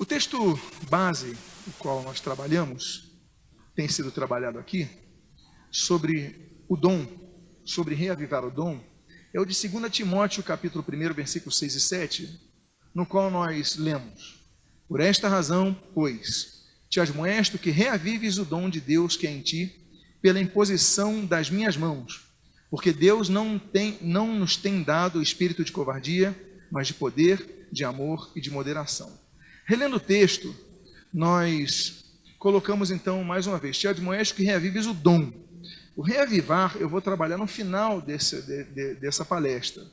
O texto base, o qual nós trabalhamos, tem sido trabalhado aqui, sobre o dom, sobre reavivar o dom, é o de 2 Timóteo, capítulo 1, versículos 6 e 7, no qual nós lemos: Por esta razão, pois, te admoesto que reavives o dom de Deus que é em ti, pela imposição das minhas mãos, porque Deus não nos tem dado o espírito de covardia, mas de poder, de amor e de moderação. Relendo o texto, nós colocamos então mais uma vez: te admoesto que reavives o dom. O reavivar eu vou trabalhar no final dessa palestra,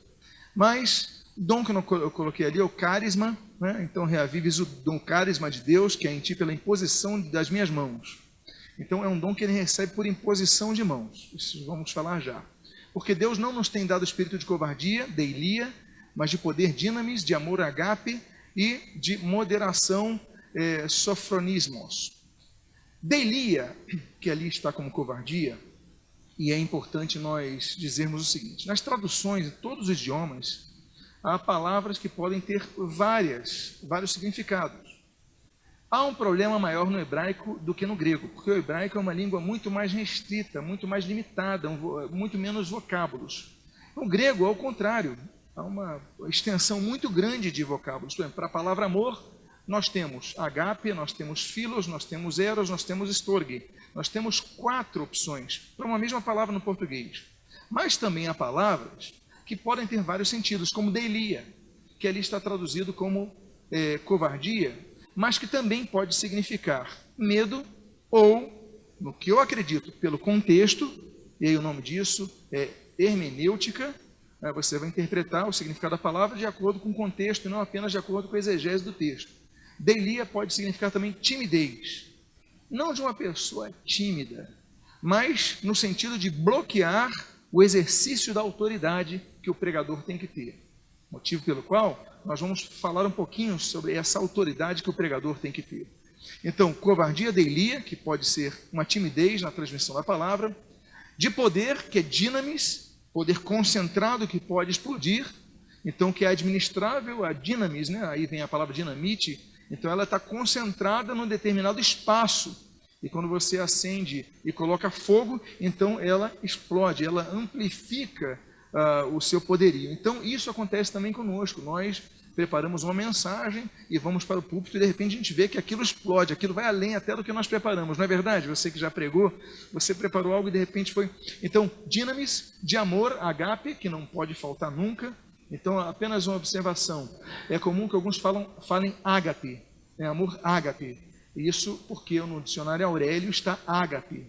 mas o dom que eu coloquei ali é o carisma, né? Então reavives o dom, carisma de Deus que é em ti pela imposição das minhas mãos. Então é um dom que ele recebe por imposição de mãos, isso vamos falar já. Porque Deus não nos tem dado espírito de covardia, deilia, mas de poder, dinamis, de amor, agape, e de moderação, sofronismos. Deilia, que ali está como covardia, e é importante nós dizermos o seguinte: nas traduções, em todos os idiomas, há palavras que podem ter vários significados. Há um problema maior no hebraico do que no grego, porque o hebraico é uma língua muito mais restrita, muito mais limitada, muito menos vocábulos. No grego, ao contrário, há uma extensão muito grande de vocábulos. Por exemplo, para a palavra amor, nós temos agape, nós temos philos, nós temos eros, nós temos storge. Nós temos 4 opções para uma mesma palavra no português. Mas também há palavras que podem ter vários sentidos, como deilia, que ali está traduzido como covardia, mas que também pode significar medo ou, no que eu acredito, pelo contexto, e aí o nome disso é hermenêutica. Você vai interpretar o significado da palavra de acordo com o contexto e não apenas de acordo com a exegese do texto. Deilia pode significar também timidez. Não de uma pessoa tímida, mas no sentido de bloquear o exercício da autoridade que o pregador tem que ter. Motivo pelo qual nós vamos falar um pouquinho sobre essa autoridade que o pregador tem que ter. Então, covardia, deilia, que pode ser uma timidez na transmissão da palavra. De poder, que é dinamis, poder concentrado que pode explodir. Então, que é administrável, a dinamis, né? Aí vem a palavra dinamite. Então, ela está concentrada num determinado espaço. E quando você acende e coloca fogo, então ela explode, ela amplifica o seu poderio. Então, isso acontece também conosco. Nós preparamos uma mensagem e vamos para o púlpito e, de repente, a gente vê que aquilo explode, aquilo vai além até do que nós preparamos. Não é verdade? Você que já pregou, você preparou algo e, de repente, foi... Então, dinamis, de amor, agape, que não pode faltar nunca. Então, apenas uma observação. É comum que alguns falem ágape, amor ágape. Isso porque no dicionário Aurélio está ágape,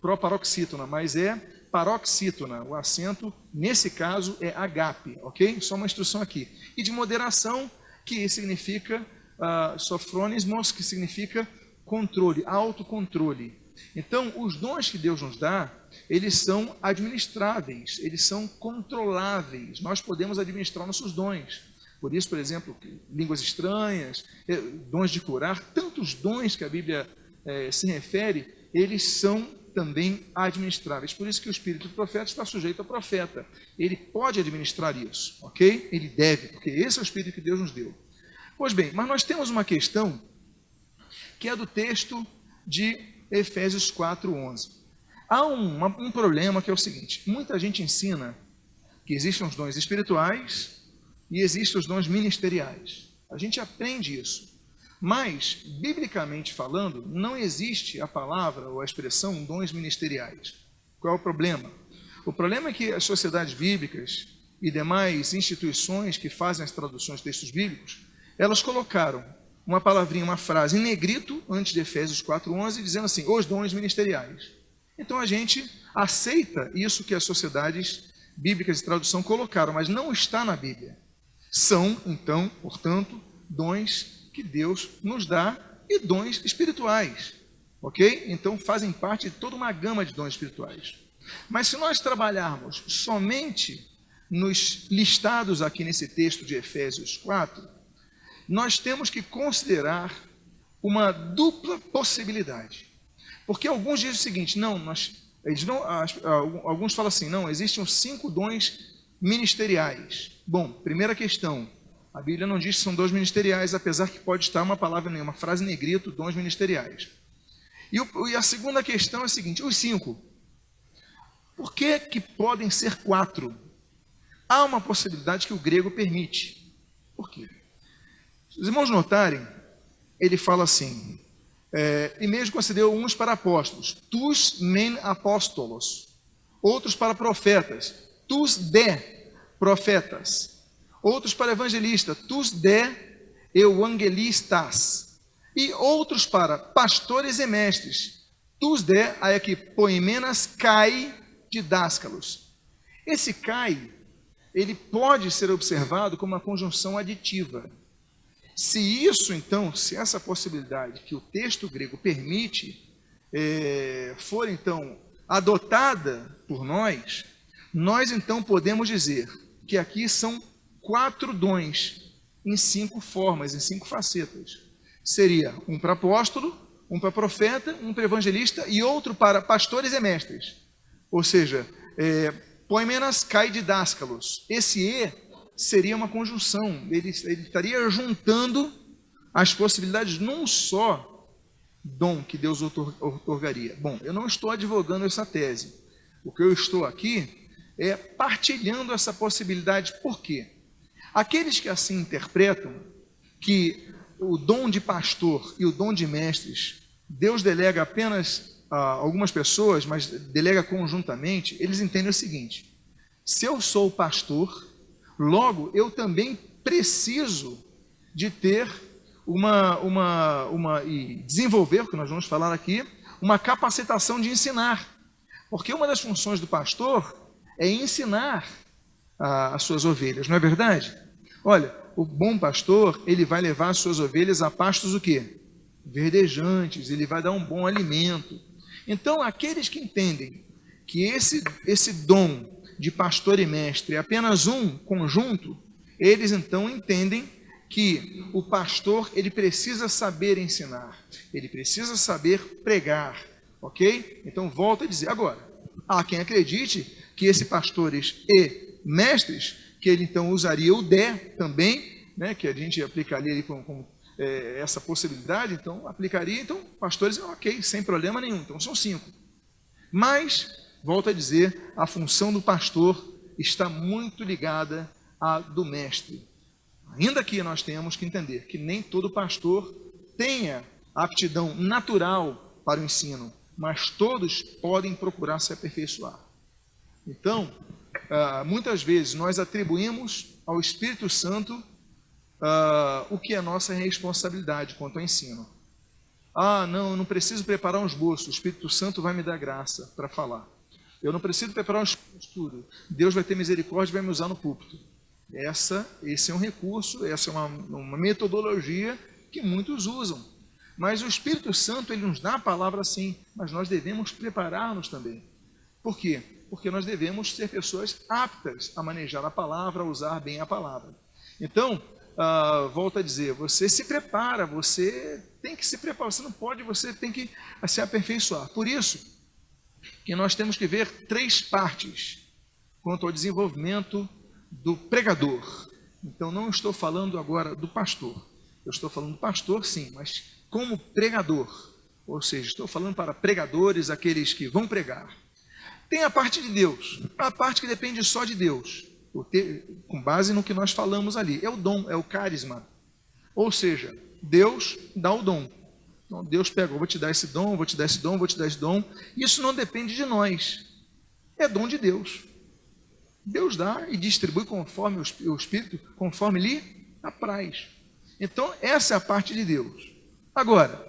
proparoxítona, mas é paroxítona. O acento, nesse caso, é agape, ok? Só uma instrução aqui. E de moderação, que significa sofronismos, que significa controle, autocontrole. Então, os dons que Deus nos dá, eles são administráveis, eles são controláveis. Nós podemos administrar nossos dons. Por isso, por exemplo, línguas estranhas, dons de curar, tantos dons que a Bíblia se refere, eles são também administráveis. Por isso que o espírito do profeta está sujeito ao profeta. Ele pode administrar isso, ok? Ele deve, porque esse é o espírito que Deus nos deu. Pois bem, mas nós temos uma questão que é do texto de Efésios 4:11. Há um problema que é o seguinte: muita gente ensina que existem os dons espirituais e existem os dons ministeriais. A gente aprende isso. Mas, biblicamente falando, não existe a palavra ou a expressão dons ministeriais. Qual é o problema? O problema é que as sociedades bíblicas e demais instituições que fazem as traduções de textos bíblicos, elas colocaram uma palavrinha, uma frase em negrito, antes de Efésios 4:11, dizendo assim: os dons ministeriais. Então a gente aceita isso que as sociedades bíblicas de tradução colocaram, mas não está na Bíblia. São, então, portanto, dons que Deus nos dá e dons espirituais, ok? Então fazem parte de toda uma gama de dons espirituais. Mas se nós trabalharmos somente nos listados aqui nesse texto de Efésios 4, nós temos que considerar uma dupla possibilidade. Porque alguns dizem o seguinte: alguns falam assim, não, existem os 5 dons ministeriais. Bom, primeira questão, A Bíblia não diz que são dons ministeriais, apesar que pode estar uma palavra, uma frase em negrito, dons ministeriais. E a segunda questão é a seguinte: os 5. Por que podem ser 4? Há uma possibilidade que o grego permite. Por quê? Se os irmãos notarem, ele fala assim, e mesmo concedeu uns para apóstolos, tus men apóstolos, outros para profetas, tus de profetas, outros para evangelistas, tus de evangelistas, e outros para pastores e mestres, tus de, aí aqui, poimenas kai didáscalos. Esse kai, ele pode ser observado como uma conjunção aditiva. Se isso, então, se essa possibilidade que o texto grego permite, for, então, adotada por nós então podemos dizer que aqui são 4 dons em 5 formas, em 5 facetas. Seria um para apóstolo, um para profeta, um para evangelista e outro para pastores e mestres. Ou seja, poimenas kai didáscalos. Esse e seria uma conjunção, ele estaria juntando as possibilidades num só dom que Deus otorgaria. Bom, eu não estou advogando essa tese. O que eu estou aqui é partilhando essa possibilidade. Por quê? Aqueles que assim interpretam que o dom de pastor e o dom de mestres, Deus delega apenas a algumas pessoas, mas delega conjuntamente, eles entendem o seguinte: se eu sou pastor, logo eu também preciso de ter e desenvolver, que nós vamos falar aqui, uma capacitação de ensinar. Porque uma das funções do pastor é ensinar as suas ovelhas, não é verdade? Olha, o bom pastor, ele vai levar as suas ovelhas a pastos o quê? Verdejantes, ele vai dar um bom alimento. Então, aqueles que entendem que esse dom de pastor e mestre é apenas um conjunto, eles então entendem que o pastor, ele precisa saber ensinar, ele precisa saber pregar, ok? Então, volto a dizer, agora, há quem acredite que esses pastores e mestres, que ele então usaria o de também, né, que a gente aplicaria ali com essa possibilidade, então aplicaria, então pastores, ok, sem problema nenhum, então são 5. Mas, volto a dizer, a função do pastor está muito ligada à do mestre. Ainda que nós tenhamos que entender que nem todo pastor tenha aptidão natural para o ensino, mas todos podem procurar se aperfeiçoar. Então, muitas vezes nós atribuímos ao Espírito Santo o que é nossa responsabilidade quanto ao ensino. Não, eu não preciso preparar um esboço, o Espírito Santo vai me dar graça para falar. Eu não preciso preparar um estudo, Deus vai ter misericórdia e vai me usar no púlpito. Esse é um recurso, essa é uma metodologia que muitos usam. Mas o Espírito Santo, ele nos dá a palavra sim, mas nós devemos preparar-nos também. Por quê? Porque nós devemos ser pessoas aptas a manejar a palavra, a usar bem a palavra. Então, volto a dizer, você se prepara, você tem que se preparar, você tem que se aperfeiçoar. Por isso que nós temos que ver 3 partes quanto ao desenvolvimento do pregador. Então, não estou falando agora do pastor. Eu estou falando do pastor, sim, mas como pregador. Ou seja, estou falando para pregadores, aqueles que vão pregar. Tem a parte de Deus, a parte que depende só de Deus, com base no que nós falamos ali. É o dom, é o carisma. Ou seja, Deus dá o dom. Então, Deus pega, vou te dar esse dom, vou te dar esse dom, vou te dar esse dom. Isso não depende de nós. É dom de Deus. Deus dá e distribui conforme o Espírito, conforme lhe apraz. Então, essa é a parte de Deus. Agora,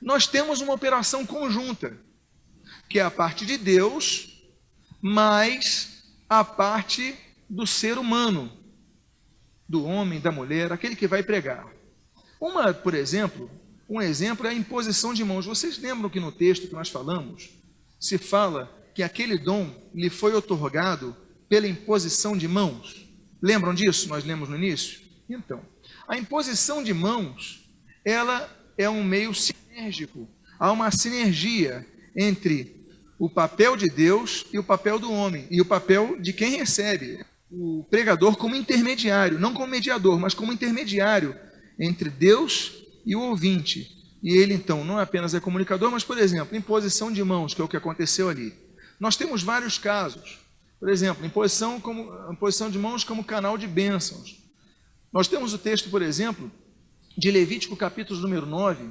nós temos uma operação conjunta, que é a parte de Deus, mais a parte do ser humano, do homem, da mulher, aquele que vai pregar. Por exemplo, um exemplo é a imposição de mãos. Vocês lembram que no texto que nós falamos, se fala que aquele dom lhe foi otorgado pela imposição de mãos? Lembram disso? Nós lemos no início? Então, a imposição de mãos, ela é um meio sinérgico. Há uma sinergia entre o papel de Deus e o papel do homem, e o papel de quem recebe. o pregador como intermediário, não como mediador, mas como intermediário entre Deus e o ouvinte. E ele, então, não apenas é comunicador, mas, por exemplo, imposição de mãos, que é o que aconteceu ali. Nós temos vários casos. Por exemplo, imposição de mãos como canal de bênçãos. Nós temos o texto, por exemplo, de Levítico, capítulo número 9,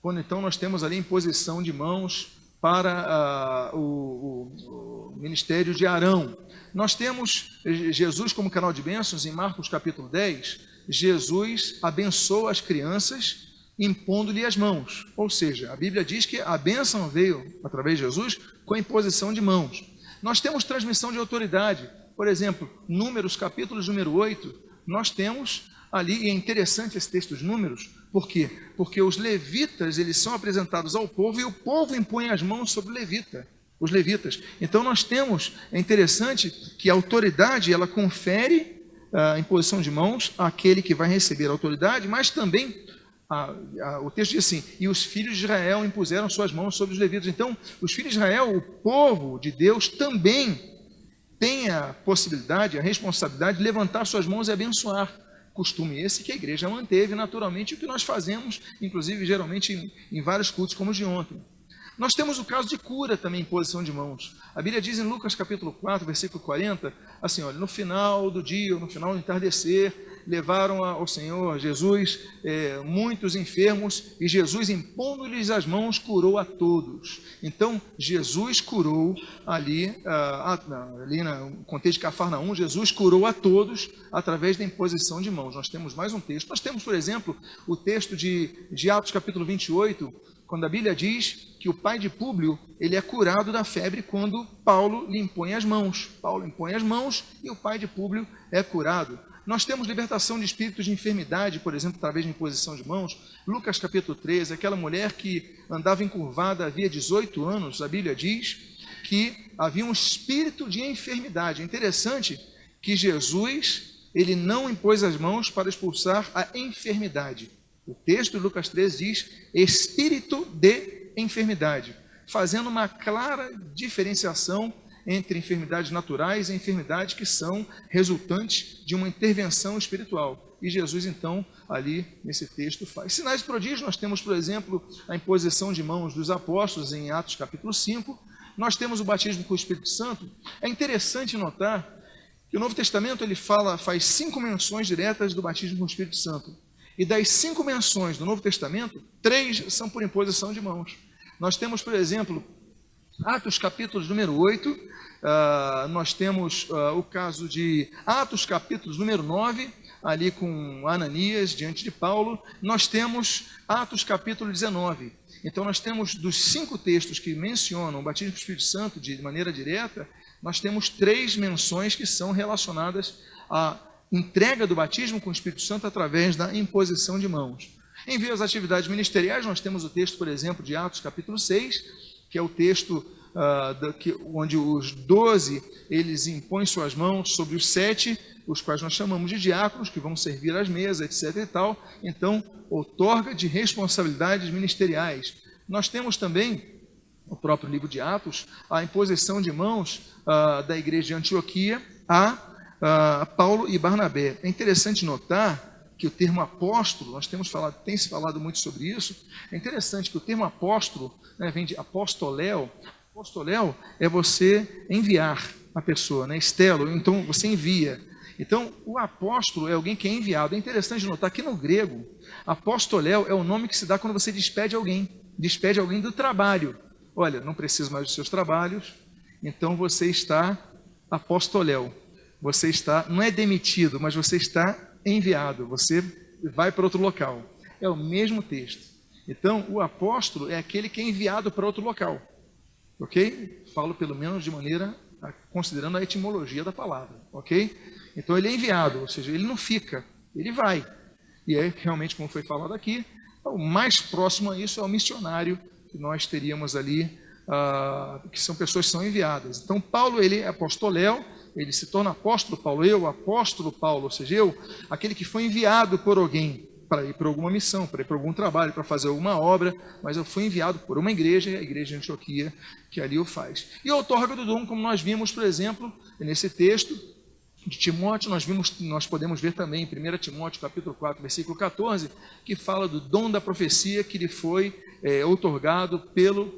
quando então nós temos ali imposição de mãos para o ministério de Arão. Nós temos Jesus como canal de bênçãos em Marcos, capítulo 10. Jesus abençoa as crianças impondo-lhe as mãos. Ou seja, a Bíblia diz que a bênção veio, através de Jesus, com a imposição de mãos. Nós temos transmissão de autoridade. Por exemplo, Números, capítulo número 8, nós temos ali, e é interessante esse texto dos Números, por quê? Porque os levitas, eles são apresentados ao povo e o povo impõe as mãos sobre os levitas. Então nós temos, é interessante que a autoridade, ela confere a imposição de mãos àquele que vai receber a autoridade, mas também o texto diz assim, e os filhos de Israel impuseram suas mãos sobre os levitas. Então, os filhos de Israel, o povo de Deus, também tem a possibilidade, a responsabilidade de levantar suas mãos e abençoar. Costume esse que a igreja manteve naturalmente, o que nós fazemos, inclusive, geralmente, em vários cultos, como os de ontem. Nós temos o caso de cura também, imposição de mãos. A Bíblia diz em Lucas capítulo 4, versículo 40, assim, olha, no final do dia, no final do entardecer, levaram ao Senhor Jesus muitos enfermos, e Jesus, impondo-lhes as mãos, curou a todos. Então, Jesus curou ali no contexto de Cafarnaum, Jesus curou a todos através da imposição de mãos. Nós temos mais um texto. Nós temos, por exemplo, o texto de Atos capítulo 28, quando a Bíblia diz que o pai de Públio, ele é curado da febre quando Paulo lhe impõe as mãos. Paulo impõe as mãos e o pai de Públio é curado. Nós temos libertação de espíritos de enfermidade, por exemplo, através de imposição de mãos. Lucas capítulo 13, aquela mulher que andava encurvada havia 18 anos, a Bíblia diz que havia um espírito de enfermidade. É interessante que Jesus, ele não impôs as mãos para expulsar a enfermidade. O texto de Lucas 13 diz espírito de enfermidade, fazendo uma clara diferenciação entre enfermidades naturais e enfermidades que são resultantes de uma intervenção espiritual. E Jesus, então, ali nesse texto faz. Sinais e prodígios, nós temos, por exemplo, a imposição de mãos dos apóstolos em Atos capítulo 5. Nós temos o batismo com o Espírito Santo. É interessante notar que o Novo Testamento ele faz 5 menções diretas do batismo com o Espírito Santo. E das 5 menções do Novo Testamento, 3 são por imposição de mãos. Nós temos, por exemplo, Atos capítulo número 8, nós temos o caso de Atos capítulo número 9, ali com Ananias diante de Paulo. Nós temos Atos capítulo 19. Então nós temos dos 5 textos que mencionam o batismo com o Espírito Santo de maneira direta, nós temos 3 menções que são relacionadas à entrega do batismo com o Espírito Santo através da imposição de mãos. Em vez das atividades ministeriais, nós temos o texto, por exemplo, de Atos capítulo 6, que é o texto onde os 12, eles impõem suas mãos sobre os 7, os quais nós chamamos de diáconos, que vão servir às mesas, etc. e tal. Então, outorga de responsabilidades ministeriais. Nós temos também, no próprio livro de Atos, a imposição de mãos da igreja de Antioquia a Paulo e Barnabé. É interessante notar que o termo apóstolo, tem se falado muito sobre isso, é interessante que o termo apóstolo, vem de apostoléu. Apostoléu é você enviar a pessoa, estelo, então você envia. Então, o apóstolo é alguém que é enviado. É interessante notar que no grego, apostoléu é o nome que se dá quando você despede alguém do trabalho. Olha, não preciso mais dos seus trabalhos, então você está apostoléu. Você está, não é demitido, mas você está enviado, você vai para outro local. É o mesmo texto. Então, o apóstolo é aquele que é enviado para outro local. Ok? Falo pelo menos de maneira, considerando a etimologia da palavra. Ok? Então, ele é enviado, ou seja, ele não fica, ele vai. E é realmente, como foi falado aqui, o mais próximo a isso é o missionário que nós teríamos ali, que são pessoas que são enviadas. Então, Paulo, ele é apostoléu, ele se torna apóstolo Paulo, eu, apóstolo Paulo, ou seja, eu, aquele que foi enviado por alguém para ir para alguma missão, para ir para algum trabalho, para fazer alguma obra, mas eu fui enviado por uma igreja, a igreja de Antioquia, que ali o faz. E outorga do dom, como nós vimos, por exemplo, nesse texto, de Timóteo, nós podemos ver também em 1 Timóteo capítulo 4, versículo 14, que fala do dom da profecia que lhe foi outorgado pelo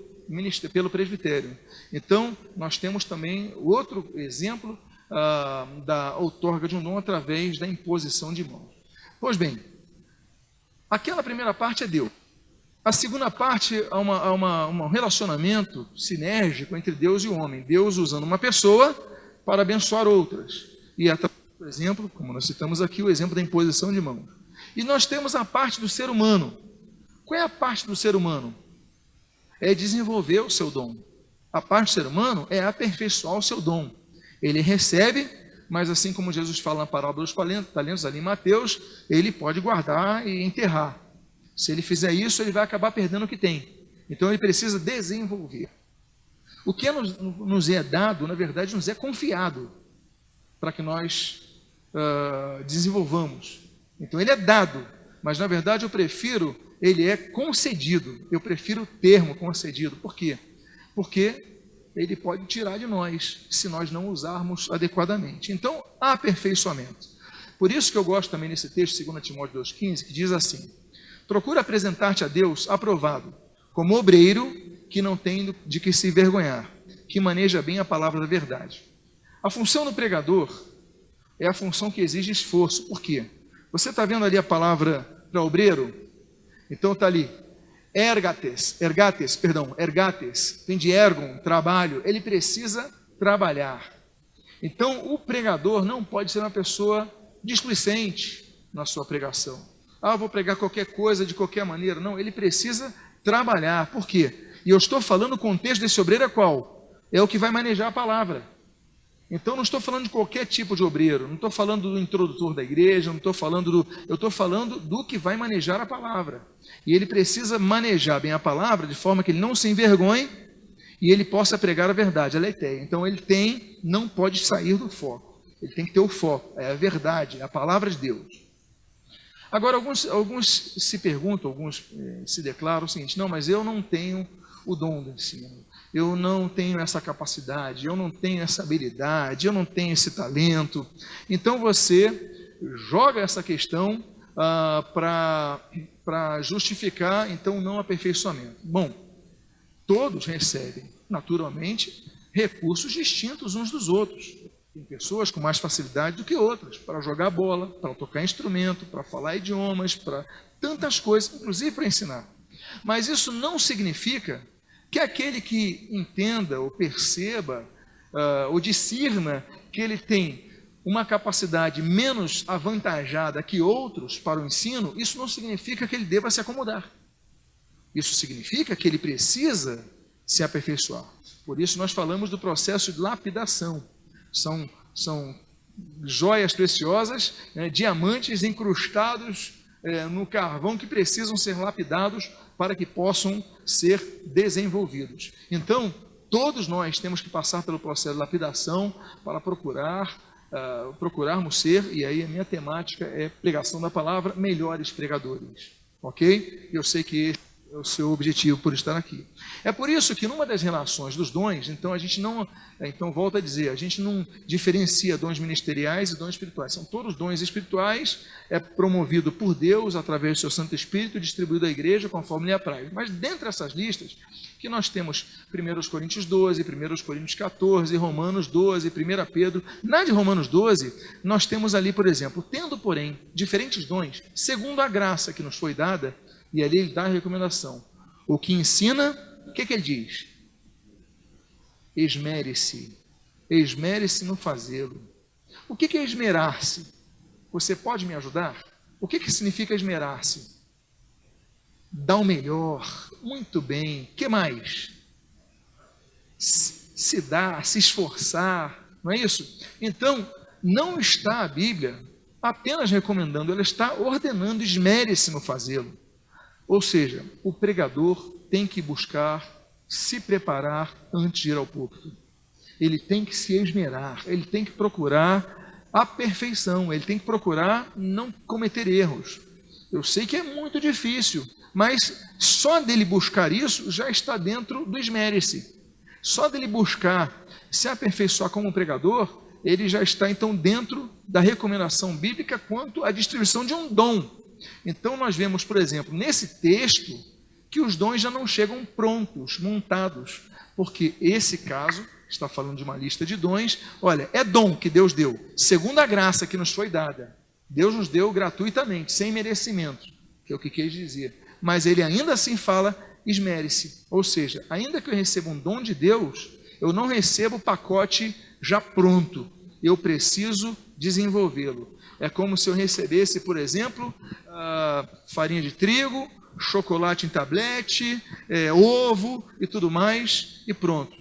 presbitério. Então, nós temos também outro exemplo da outorga de um dom através da imposição de mãos. Pois bem, aquela primeira parte é Deus. A segunda parte é um relacionamento sinérgico entre Deus e o homem. Deus usando uma pessoa para abençoar outras. E por exemplo, como nós citamos aqui, o exemplo da imposição de mãos. E nós temos a parte do ser humano. Qual é a parte do ser humano? É desenvolver o seu dom. A parte do ser humano é aperfeiçoar o seu dom. Ele recebe, mas assim como Jesus fala na parábola dos talentos ali em Mateus, ele pode guardar e enterrar. Se ele fizer isso, ele vai acabar perdendo o que tem. Então ele precisa desenvolver. O que nos é dado, na verdade, nos é confiado para que nós desenvolvamos. Então ele é dado, mas na verdade ele é concedido. Eu prefiro o termo concedido. Por quê? Porque ele pode tirar de nós, se nós não usarmos adequadamente. Então, há aperfeiçoamento. Por isso que eu gosto também nesse texto, 2 Timóteo 2,15, que diz assim: procura apresentar-te a Deus aprovado, como obreiro que não tem de que se envergonhar, que maneja bem a palavra da verdade. A função do pregador é a função que exige esforço. Por quê? Você está vendo ali a palavra para obreiro? Então está ali, ergates, vem de ergon, trabalho. Ele precisa trabalhar. Então o pregador não pode ser uma pessoa displicente na sua pregação. Vou pregar qualquer coisa, de qualquer maneira. Não, ele precisa trabalhar. Por quê? E eu estou falando, o contexto desse obreiro é qual? É o que vai manejar a palavra. Então não estou falando de qualquer tipo de obreiro, não estou falando do introdutor da igreja, eu estou falando do que vai manejar a palavra. E ele precisa manejar bem a palavra de forma que ele não se envergonhe e ele possa pregar a verdade, a leiteia. Então ele não pode sair do foco, ele tem que ter o foco, é a verdade, é a palavra de Deus. Agora alguns se perguntam, alguns se declaram o seguinte: não, mas eu não tenho o dom do ensino. Eu não tenho essa capacidade, eu não tenho essa habilidade, eu não tenho esse talento. Então você joga essa questão para justificar, então, o não aperfeiçoamento. Bom, todos recebem, naturalmente, recursos distintos uns dos outros. Tem pessoas com mais facilidade do que outras, para jogar bola, para tocar instrumento, para falar idiomas, para tantas coisas, inclusive para ensinar. Mas isso não significa que aquele que entenda ou perceba ou discirna que ele tem uma capacidade menos avantajada que outros para o ensino, isso não significa que ele deva se acomodar. Isso significa que ele precisa se aperfeiçoar. Por isso nós falamos do processo de lapidação. São joias preciosas, diamantes incrustados no carvão que precisam ser lapidados para que possam ser desenvolvidos. Então, todos nós temos que passar pelo processo de lapidação para procurarmos ser, e aí a minha temática é pregação da palavra, melhores pregadores. Ok? Eu sei que esse é o seu objetivo por estar aqui. É por isso que numa das relações dos dons, então a gente não, volto a dizer, a gente não diferencia dons ministeriais e dons espirituais. São todos dons espirituais, é promovido por Deus através do seu Santo Espírito, distribuído à igreja conforme lhe apraz. Mas dentre essas listas, que nós temos 1 Coríntios 12, 1 Coríntios 14, Romanos 12, 1 Pedro. Na de Romanos 12, nós temos ali, por exemplo, tendo, porém, diferentes dons, segundo a graça que nos foi dada, e ali ele dá a recomendação. O que ensina, o que ele diz? Esmere-se. Esmere-se no fazê-lo. O que é esmerar-se? Você pode me ajudar? O que significa esmerar-se? Dar o melhor. Muito bem. O que mais? Se dar, se esforçar. Não é isso? Então, não está a Bíblia apenas recomendando, ela está ordenando, esmere-se no fazê-lo. Ou seja, o pregador tem que buscar se preparar antes de ir ao púlpito. Ele tem que se esmerar, ele tem que procurar a perfeição, ele tem que procurar não cometer erros. Eu sei que é muito difícil, mas só dele buscar isso já está dentro do esmere-se. Só dele buscar se aperfeiçoar como pregador, ele já está então dentro da recomendação bíblica quanto à distribuição de um dom. Então nós vemos, por exemplo, nesse texto, que os dons já não chegam prontos, montados, porque esse caso está falando de uma lista de dons. Olha, é dom que Deus deu, segundo a graça que nos foi dada. Deus nos deu gratuitamente, sem merecimento, que é o que quis dizer. Mas ele ainda assim fala, esmere-se. Ou seja, ainda que eu receba um dom de Deus, eu não recebo o pacote já pronto. Eu preciso desenvolvê-lo. É como se eu recebesse, por exemplo, farinha de trigo, chocolate em tablete, ovo e tudo mais, e pronto.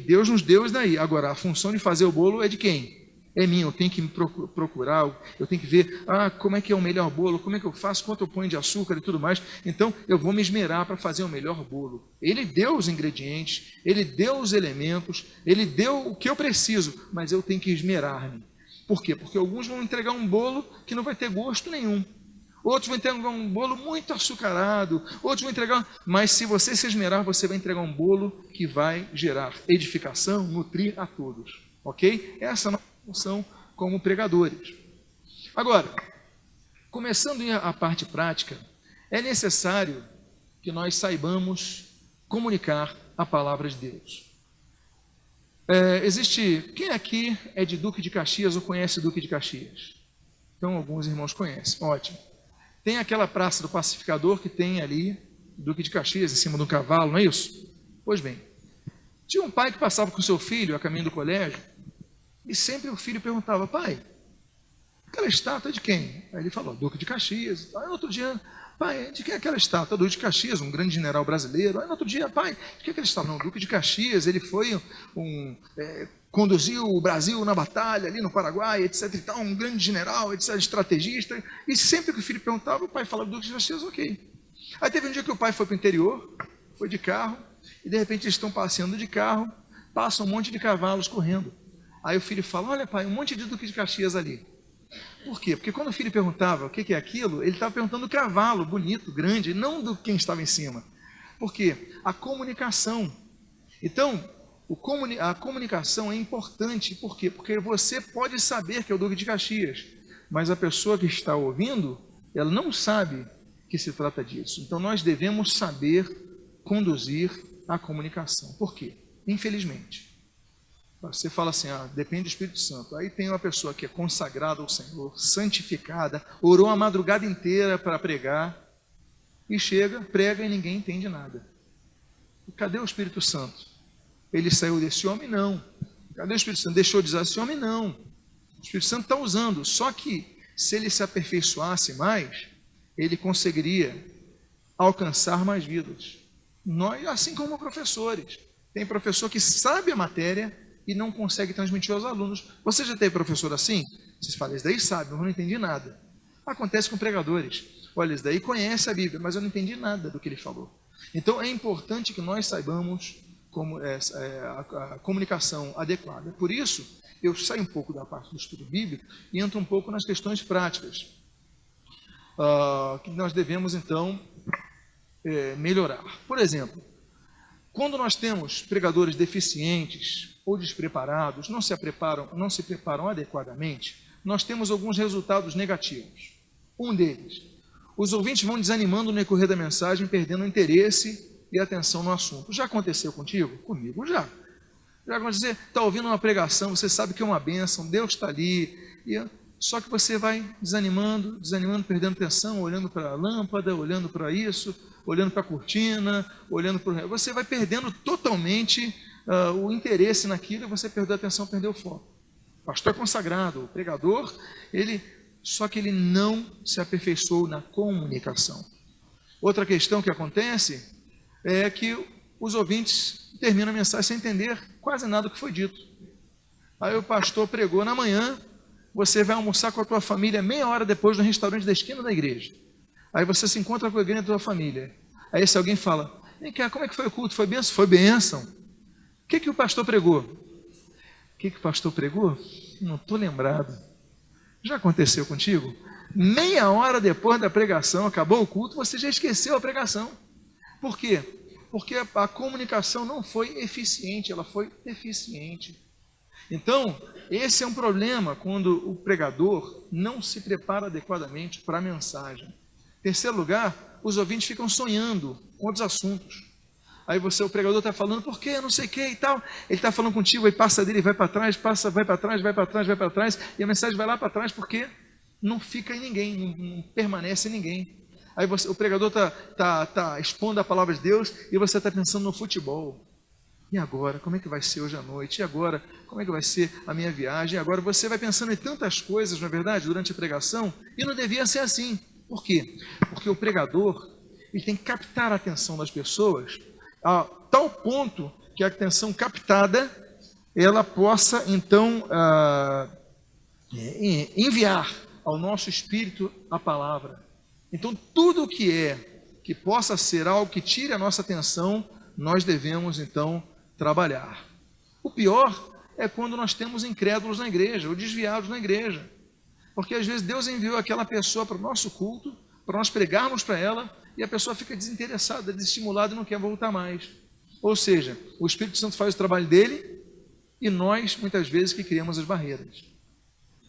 Deus nos deu isso daí. Agora, a função de fazer o bolo é de quem? É minha. Eu tenho que me procurar, eu tenho que ver como é que é o melhor bolo, como é que eu faço, quanto eu ponho de açúcar e tudo mais. Então, eu vou me esmerar para fazer o melhor bolo. Ele deu os ingredientes, ele deu os elementos, ele deu o que eu preciso, mas eu tenho que esmerar-me. Por quê? Porque alguns vão entregar um bolo que não vai ter gosto nenhum. Outros vão entregar um bolo muito açucarado, outros vão entregar... Mas se você se esmerar, você vai entregar um bolo que vai gerar edificação, nutrir a todos. Ok? Essa é a nossa função como pregadores. Agora, começando a parte prática, é necessário que nós saibamos comunicar a palavra de Deus. Quem aqui é de Duque de Caxias ou conhece Duque de Caxias? Então, alguns irmãos conhecem. Ótimo. Tem aquela praça do Pacificador que tem ali, Duque de Caxias, em cima de um cavalo, não é isso? Pois bem, tinha um pai que passava com seu filho a caminho do colégio, e sempre o filho perguntava, pai, aquela estátua é de quem? Aí ele falou, Duque de Caxias. Aí no outro dia, pai, de quem é aquela estátua? Duque de Caxias, um grande general brasileiro. Aí no outro dia, pai, de quem é aquela estátua? Não, Duque de Caxias, ele foi conduziu o Brasil na batalha ali no Paraguai, etc e tal, um grande general, etc, estrategista. E sempre que o filho perguntava, o pai falava Duque de Caxias, ok. Aí teve um dia que o pai foi para o interior, foi de carro, e de repente eles estão passeando de carro, passa um monte de cavalos correndo. Aí o filho fala, olha pai, um monte de Duque de Caxias ali. Por quê? Porque quando o filho perguntava o que é aquilo, ele estava perguntando do cavalo, bonito, grande, não do quem estava em cima. Por quê? A comunicação. Então, a comunicação é importante. Por quê? Porque você pode saber que é o Duque de Caxias, mas a pessoa que está ouvindo, ela não sabe que se trata disso. Então, nós devemos saber conduzir a comunicação. Por quê? Infelizmente. Você fala assim, depende do Espírito Santo. Aí tem uma pessoa que é consagrada ao Senhor, santificada, orou a madrugada inteira para pregar, e chega, prega e ninguém entende nada. E cadê o Espírito Santo? Ele saiu desse homem? Não. Cadê o Espírito Santo? Deixou de usar esse homem? Não. O Espírito Santo está usando, só que se ele se aperfeiçoasse mais, ele conseguiria alcançar mais vidas. Nós, assim como professores, tem professor que sabe a matéria e não consegue transmitir aos alunos. Você já teve professor assim? Vocês falam, esse daí sabe, eu não entendi nada. Acontece com pregadores. Olha, esse daí conhece a Bíblia, mas eu não entendi nada do que ele falou. Então é importante que nós saibamos como a comunicação adequada. Por isso, eu saio um pouco da parte do estudo bíblico e entro um pouco nas questões práticas, que nós devemos então melhorar. Por exemplo, quando nós temos pregadores deficientes ou despreparados, não se preparam adequadamente, nós temos alguns resultados negativos. Um deles, os ouvintes vão desanimando no decorrer da mensagem, perdendo o interesse e atenção no assunto. Já aconteceu contigo? Comigo já. Já aconteceu, está ouvindo uma pregação, você sabe que é uma bênção, Deus está ali, só que você vai desanimando, perdendo atenção, olhando para a lâmpada, olhando para isso, olhando para a cortina, olhando para... Você vai perdendo totalmente o interesse naquilo, e você perdeu a atenção, perdeu o foco. O pastor é consagrado, o pregador, só que ele não se aperfeiçoou na comunicação. Outra questão que acontece é que os ouvintes terminam a mensagem sem entender quase nada do que foi dito. Aí o pastor pregou na manhã, você vai almoçar com a tua família meia hora depois no restaurante da esquina da igreja. Aí você se encontra com alguém da tua família. Aí esse alguém fala, vem cá, como é que foi o culto? Foi bênção? Foi bênção. O que o pastor pregou? O que o pastor pregou? Não estou lembrado. Já aconteceu contigo? Meia hora depois da pregação, acabou o culto, você já esqueceu a pregação. Por quê? Porque a comunicação não foi eficiente, ela foi deficiente. Então, esse é um problema quando o pregador não se prepara adequadamente para a mensagem. Terceiro lugar, os ouvintes ficam sonhando com outros assuntos. Aí o pregador está falando, por quê, não sei o que e tal. Ele está falando contigo, aí passa dele, vai para trás, vai para trás, vai para trás, vai para trás, e a mensagem vai lá para trás, porque não fica em ninguém, não permanece em ninguém. Aí o pregador está expondo a palavra de Deus, e você está pensando no futebol. E agora, como é que vai ser hoje à noite? E agora, como é que vai ser a minha viagem? E agora você vai pensando em tantas coisas, não é verdade, durante a pregação, e não devia ser assim. Por quê? Porque o pregador, ele tem que captar a atenção das pessoas a tal ponto que a atenção captada, ela possa, então, enviar ao nosso espírito a palavra. Então, tudo que possa ser algo que tire a nossa atenção, nós devemos, então, trabalhar. O pior é quando nós temos incrédulos na igreja, ou desviados na igreja. Porque às vezes Deus enviou aquela pessoa para o nosso culto, para nós pregarmos para ela, e a pessoa fica desinteressada, desestimulada e não quer voltar mais. Ou seja, o Espírito Santo faz o trabalho dele, e nós, muitas vezes, que criamos as barreiras.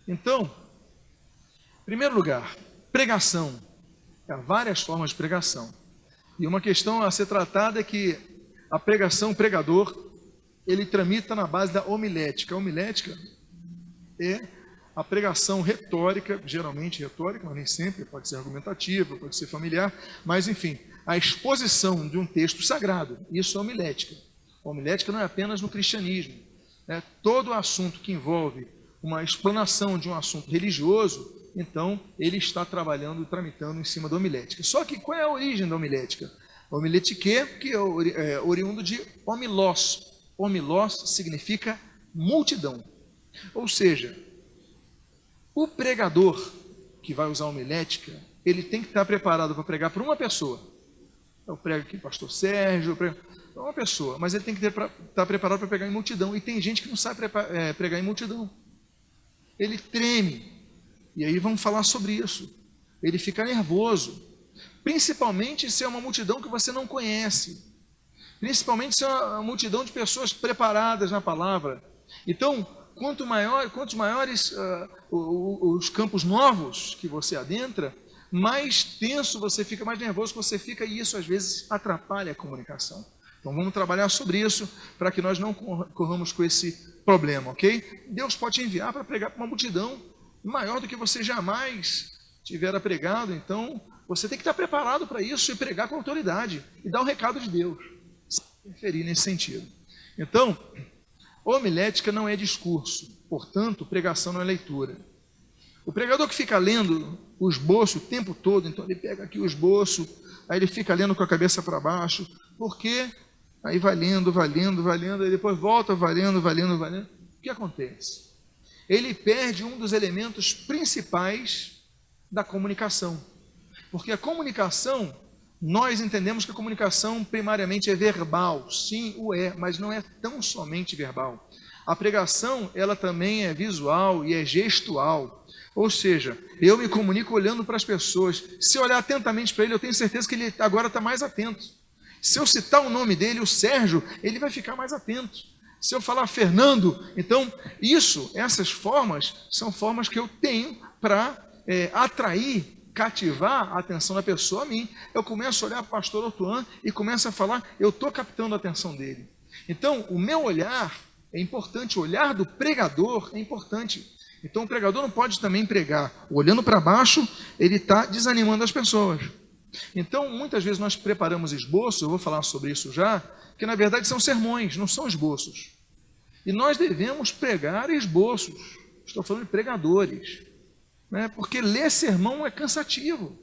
Então, em primeiro lugar, pregação. Há várias formas de pregação. E uma questão a ser tratada é que a pregação, o pregador, ele tramita na base da homilética. A homilética é a pregação retórica, geralmente retórica, mas nem sempre, pode ser argumentativa, pode ser familiar, mas enfim, a exposição de um texto sagrado, isso é homilética. A homilética não é apenas no cristianismo. Todo assunto que envolve uma explanação de um assunto religioso, então ele está trabalhando e tramitando em cima da homilética. Só que qual é a origem da homilética? Homiletique, que é oriundo de homilós. Homilós significa multidão. Ou seja, o pregador que vai usar a homilética, ele tem que estar preparado para pregar para uma pessoa. Eu prego aqui pastor Sérgio, eu prego para uma pessoa, mas ele tem que estar preparado para pregar em multidão. E tem gente que não sabe pregar em multidão. Ele treme. E aí vamos falar sobre isso. Ele fica nervoso. Principalmente se é uma multidão que você não conhece. Principalmente se é uma multidão de pessoas preparadas na palavra. Então, quantos maiores os campos novos que você adentra, mais tenso você fica, mais nervoso você fica, e isso às vezes atrapalha a comunicação. Então vamos trabalhar sobre isso, para que nós não corramos com esse problema, ok? Deus pode te enviar para pregar para uma multidão maior do que você jamais tivera pregado, então você tem que estar preparado para isso e pregar com autoridade, e dar o recado de Deus, sem interferir nesse sentido. Então, homilética não é discurso, portanto, pregação não é leitura. O pregador que fica lendo o esboço o tempo todo, então ele pega aqui o esboço, aí ele fica lendo com a cabeça para baixo, porque aí vai lendo, aí depois volta, vai lendo. O que acontece? Ele perde um dos elementos principais da comunicação. Porque a comunicação, nós entendemos que a comunicação primariamente é verbal. Sim, o é, mas não é tão somente verbal. A pregação, ela também é visual e é gestual. Ou seja, eu me comunico olhando para as pessoas. Se eu olhar atentamente para ele, eu tenho certeza que ele agora está mais atento. Se eu citar o nome dele, o Sérgio, ele vai ficar mais atento. Se eu falar Fernando, então essas formas são formas que eu tenho para atrair, cativar a atenção da pessoa a mim. Eu começo a olhar para o pastor Otuan e começo a falar, eu estou captando a atenção dele. Então, o meu olhar é importante, o olhar do pregador é importante. Então, o pregador não pode também pregar olhando para baixo, ele está desanimando as pessoas. Então, muitas vezes nós preparamos esboços, eu vou falar sobre isso já, que na verdade são sermões, não são esboços. E nós devemos pregar esboços. Estou falando de pregadores. Porque ler sermão é cansativo.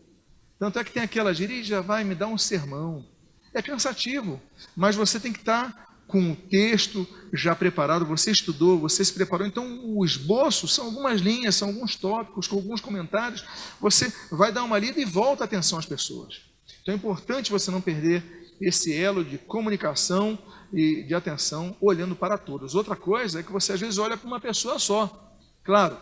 Tanto é que tem aquela gíria, já vai me dar um sermão. É cansativo, mas você tem que estar com o texto já preparado, você estudou, você se preparou. Então, o esboço são algumas linhas, são alguns tópicos, com alguns comentários. Você vai dar uma lida e volta a atenção às pessoas. Então, é importante você não perder esse elo de comunicação e de atenção olhando para todos. Outra coisa é que você às vezes olha para uma pessoa só. Claro,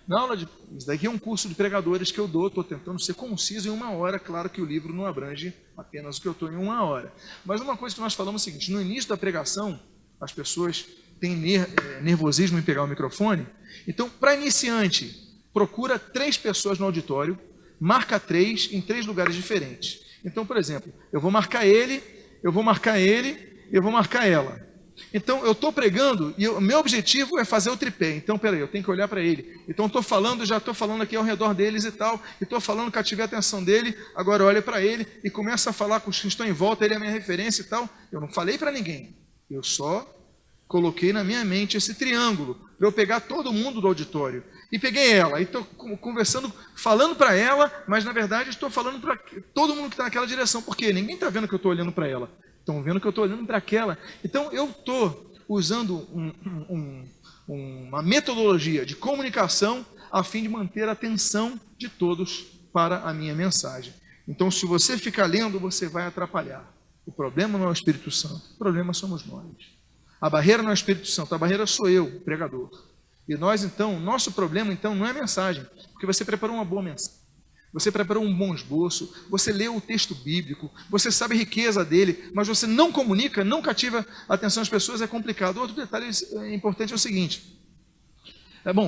na aula isso daqui é um curso de pregadores que eu dou, estou tentando ser conciso em 1 hora, claro que o livro não abrange apenas o que eu estou em 1 hora. Mas uma coisa que nós falamos é o seguinte, no início da pregação, as pessoas tem nervosismo em pegar o microfone. Então, para iniciante, procura 3 pessoas no auditório, marca 3 em 3 lugares diferentes. Então, por exemplo, eu vou marcar ele, eu vou marcar ela. Então, eu estou pregando e o meu objetivo é fazer o tripé. Então, peraí, eu tenho que olhar para ele. Então, já estou falando aqui ao redor deles e tal, e estou falando, cativei a atenção dele, agora olha para ele e começa a falar com os que estão em volta, ele é a minha referência e tal. Eu não falei para ninguém, eu só coloquei na minha mente esse triângulo, para eu pegar todo mundo do auditório. E peguei ela, e estou conversando, falando para ela, mas na verdade estou falando para todo mundo que está naquela direção, porque ninguém está vendo que eu estou olhando para ela. Estão vendo que eu estou olhando para aquela. Então, eu estou usando uma metodologia de comunicação a fim de manter a atenção de todos para a minha mensagem. Então, se você ficar lendo, você vai atrapalhar. O problema não é o Espírito Santo, o problema somos nós. A barreira não é o Espírito Santo, a barreira sou eu, o pregador. E nós, então, nosso problema, então, não é a mensagem, porque você preparou uma boa mensagem. Você preparou um bom esboço, você leu o texto bíblico, você sabe a riqueza dele, mas você não comunica, não cativa a atenção das pessoas, é complicado. Outro detalhe importante é o seguinte,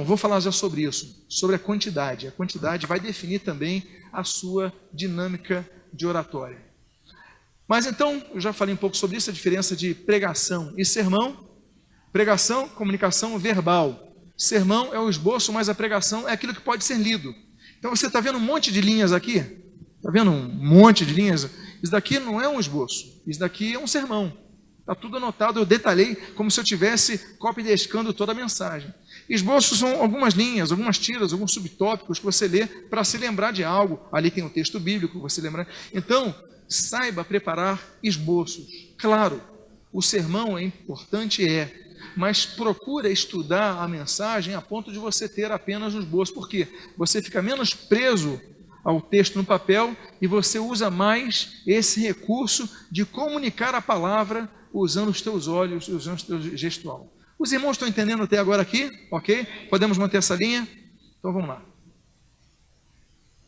vou falar já sobre isso, sobre a quantidade. A quantidade vai definir também a sua dinâmica de oratória. Mas então, eu já falei um pouco sobre isso, a diferença de pregação e sermão. Pregação, comunicação verbal. Sermão é o esboço, mas a pregação é aquilo que pode ser lido. Então você está vendo um monte de linhas aqui? Está vendo um monte de linhas? Isso daqui não é um esboço, isso daqui é um sermão. Está tudo anotado, eu detalhei como se eu estivesse copy-descando toda a mensagem. Esboços são algumas linhas, algumas tiras, alguns subtópicos que você lê para se lembrar de algo. Ali tem o texto bíblico, você lembra. Então, saiba preparar esboços. Claro, o sermão é importante, mas procura estudar a mensagem a ponto de você ter apenas um esboço. Por quê? Você fica menos preso ao texto no papel e você usa mais esse recurso de comunicar a palavra usando os teus olhos, usando o teu gestual. Os irmãos estão entendendo até agora aqui? Ok? Podemos manter essa linha? Então vamos lá.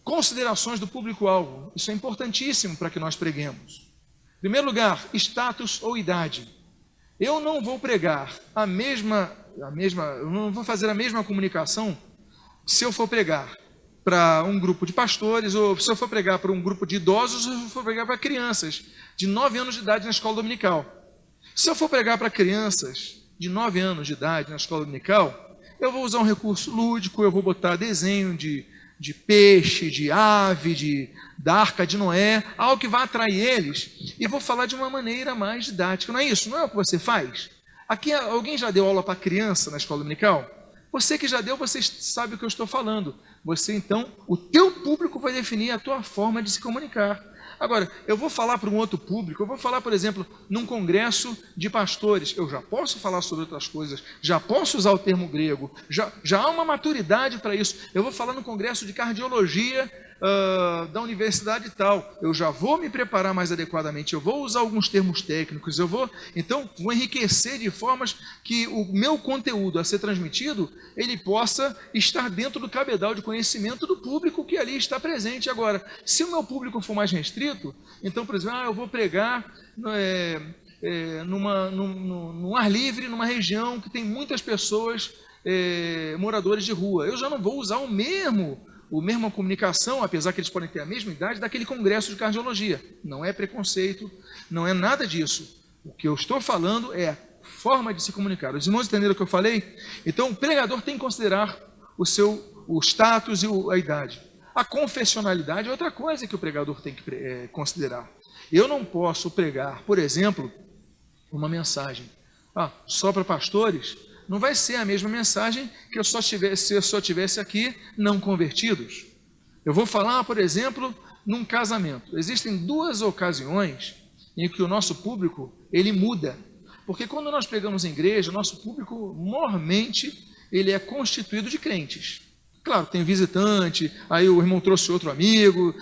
Considerações do público-alvo. Isso é importantíssimo para que nós preguemos. Em primeiro lugar, status ou idade. Eu não vou pregar eu não vou fazer a mesma comunicação se eu for pregar para um grupo de pastores, ou se eu for pregar para um grupo de idosos, ou se eu for pregar para crianças de 9 anos de idade na escola dominical. Se eu for pregar para crianças de 9 anos de idade na escola dominical, eu vou usar um recurso lúdico, eu vou botar desenho de peixe, de ave, da arca de Noé, algo que vai atrair eles, e vou falar de uma maneira mais didática. Não é isso? Não é o que você faz? Aqui, alguém já deu aula para criança na escola dominical? Você que já deu, você sabe o que eu estou falando. Você, então, o teu público vai definir a tua forma de se comunicar. Agora, eu vou falar para um outro público, eu vou falar, por exemplo, num congresso de pastores, eu já posso falar sobre outras coisas, já posso usar o termo grego, já há uma maturidade para isso. Eu vou falar no congresso de cardiologia da universidade tal, eu já vou me preparar mais adequadamente, eu vou usar alguns termos técnicos, então vou enriquecer de formas que o meu conteúdo a ser transmitido, ele possa estar dentro do cabedal de conhecimento do público que ali está presente. Agora, se o meu público for mais restrito, então, por exemplo, eu vou pregar num ar livre, numa região que tem muitas pessoas, moradores de rua, eu já não vou usar a mesma comunicação, apesar que eles podem ter a mesma idade, daquele congresso de cardiologia. Não é preconceito, não é nada disso. O que eu estou falando é forma de se comunicar. Os irmãos entenderam o que eu falei? Então, o pregador tem que considerar o status e a idade. A confessionalidade é outra coisa que o pregador tem que considerar. Eu não posso pregar, por exemplo, uma mensagem só para pastores. Não vai ser a mesma mensagem que se eu só tivesse aqui não convertidos. Eu vou falar, por exemplo, num casamento. Existem 2 ocasiões em que o nosso público, ele muda. Porque quando nós pregamos em igreja, o nosso público, normalmente, ele é constituído de crentes. Claro, tem visitante, aí o irmão trouxe outro amigo,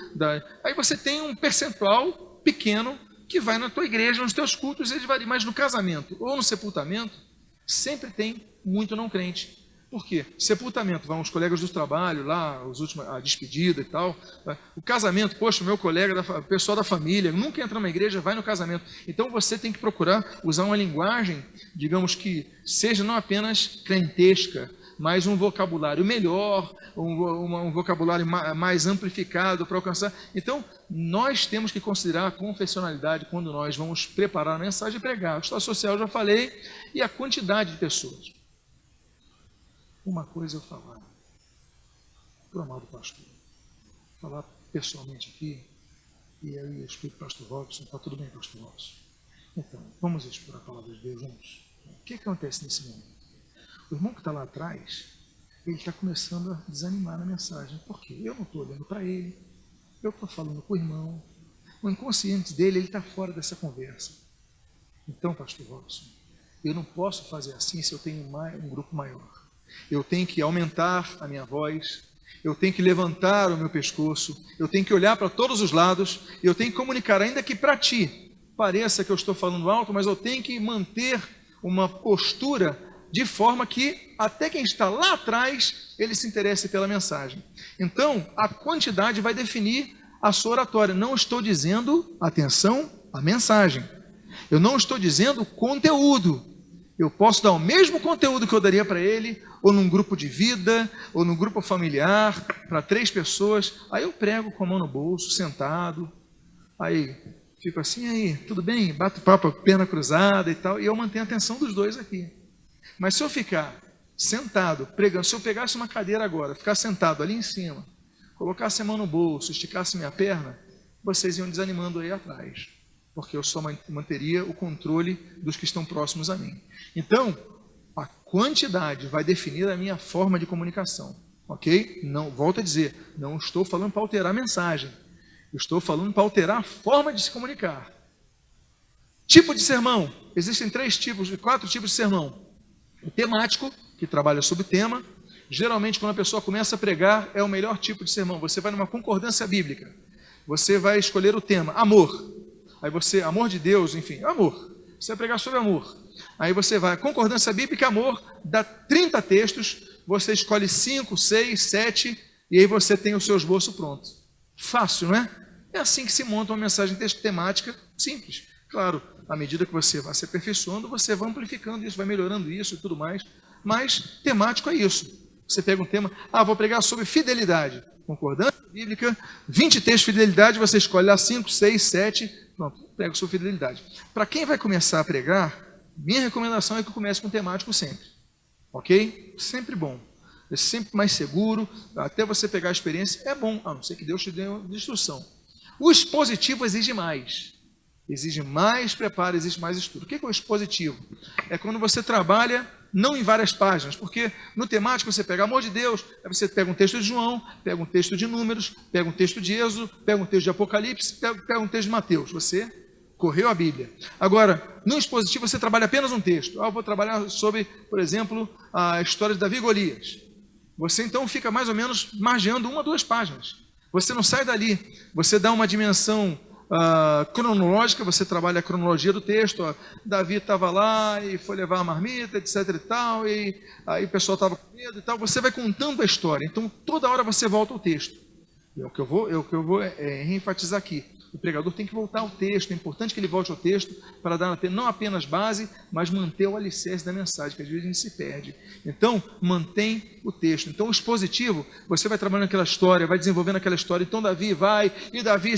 aí você tem um percentual pequeno que vai na tua igreja, nos teus cultos, ele varia. Mas no casamento ou no sepultamento, sempre tem muito não crente. Por quê? Sepultamento, vão os colegas do trabalho lá, a despedida e tal. O casamento, poxa, o meu colega, o pessoal da família, nunca entra numa igreja, vai no casamento. Então você tem que procurar usar uma linguagem, digamos que seja não apenas crentesca, mas um vocabulário melhor, um vocabulário mais amplificado para alcançar. Então, nós temos que considerar a confessionalidade quando nós vamos preparar a mensagem e pregar. O estado social, eu já falei, e a quantidade de pessoas. Uma coisa eu falar para o amado pastor, falar pessoalmente aqui, e aí eu explico para o pastor Robson, está tudo bem, pastor Robson? Então, vamos explorar a palavra de Deus juntos. O que acontece nesse momento? O irmão que está lá atrás, ele está começando a desanimar na mensagem. Por quê? Eu não estou olhando para ele, eu estou falando com o irmão. O inconsciente dele, ele está fora dessa conversa. Então, pastor Robson, eu não posso fazer assim se eu tenho um grupo maior. Eu tenho que aumentar a minha voz, eu tenho que levantar o meu pescoço, eu tenho que olhar para todos os lados, eu tenho que comunicar, ainda que para ti pareça que eu estou falando alto, mas eu tenho que manter uma postura de forma que até quem está lá atrás, ele se interesse pela mensagem. Então, a quantidade vai definir a sua oratória. Não estou dizendo, atenção, a mensagem. Eu não estou dizendo conteúdo. Eu posso dar o mesmo conteúdo que eu daria para ele, ou num grupo de vida, ou num grupo familiar, para 3 pessoas. Aí eu prego com a mão no bolso, sentado. Aí fico assim, aí, tudo bem? Bato papo, perna cruzada e tal. E eu mantenho a atenção dos dois aqui. Mas se eu ficar sentado, pregando, se eu pegasse uma cadeira agora, ficar sentado ali em cima, colocasse a mão no bolso, esticasse minha perna, vocês iam desanimando aí atrás. Porque eu só manteria o controle dos que estão próximos a mim. Então, a quantidade vai definir a minha forma de comunicação, ok? Não, volto a dizer, não estou falando para alterar a mensagem. Eu estou falando para alterar a forma de se comunicar. Tipo de sermão. Existem 4 tipos de sermão. O temático, que trabalha sobre o tema. Geralmente, quando a pessoa começa a pregar, é o melhor tipo de sermão. Você vai numa concordância bíblica. Você vai escolher o tema, amor. Aí você, amor de Deus, enfim, amor. Você vai pregar sobre amor. Aí você vai, concordância bíblica, amor, dá 30 textos, você escolhe 5, 6, 7, e aí você tem o seu esboço pronto. Fácil, não é? É assim que se monta uma mensagem temática simples. Claro, à medida que você vai se aperfeiçoando, você vai amplificando isso, vai melhorando isso e tudo mais. Mas temático é isso. Você pega um tema, vou pregar sobre fidelidade. Concordância bíblica, 20 textos de fidelidade, você escolhe lá 5, 6, 7, pronto, prego sobre fidelidade. Para quem vai começar a pregar, minha recomendação é que comece com temático sempre. Ok? Sempre bom. É sempre mais seguro, até você pegar a experiência, é bom, a não ser que Deus te dê uma instrução. O expositivo exige mais. Exige mais preparo, exige mais estudo. O que é o expositivo? É quando você trabalha não em várias páginas, porque no temático você pega amor de Deus, aí você pega um texto de João, pega um texto de Números, pega um texto de Êxodo, pega um texto de Apocalipse, pega um texto de Mateus. Você correu a Bíblia. Agora, no expositivo você trabalha apenas um texto. Eu vou trabalhar sobre, por exemplo, a história de Davi e Golias. Você então fica mais ou menos margeando 1 ou 2 páginas. Você não sai dali, você dá uma dimensão cronológica, você trabalha a cronologia do texto. Davi estava lá e foi levar a marmita, etc e tal, e aí o pessoal estava com medo e tal. Você vai contando a história, então toda hora você volta ao texto. É o que eu vou reenfatizar aqui. O pregador tem que voltar ao texto, é importante que ele volte ao texto para dar não apenas base, mas manter o alicerce da mensagem, que às vezes a gente se perde. Então, mantém o texto. Então, o expositivo, você vai trabalhando aquela história, vai desenvolvendo aquela história. Então, Davi vai, e Davi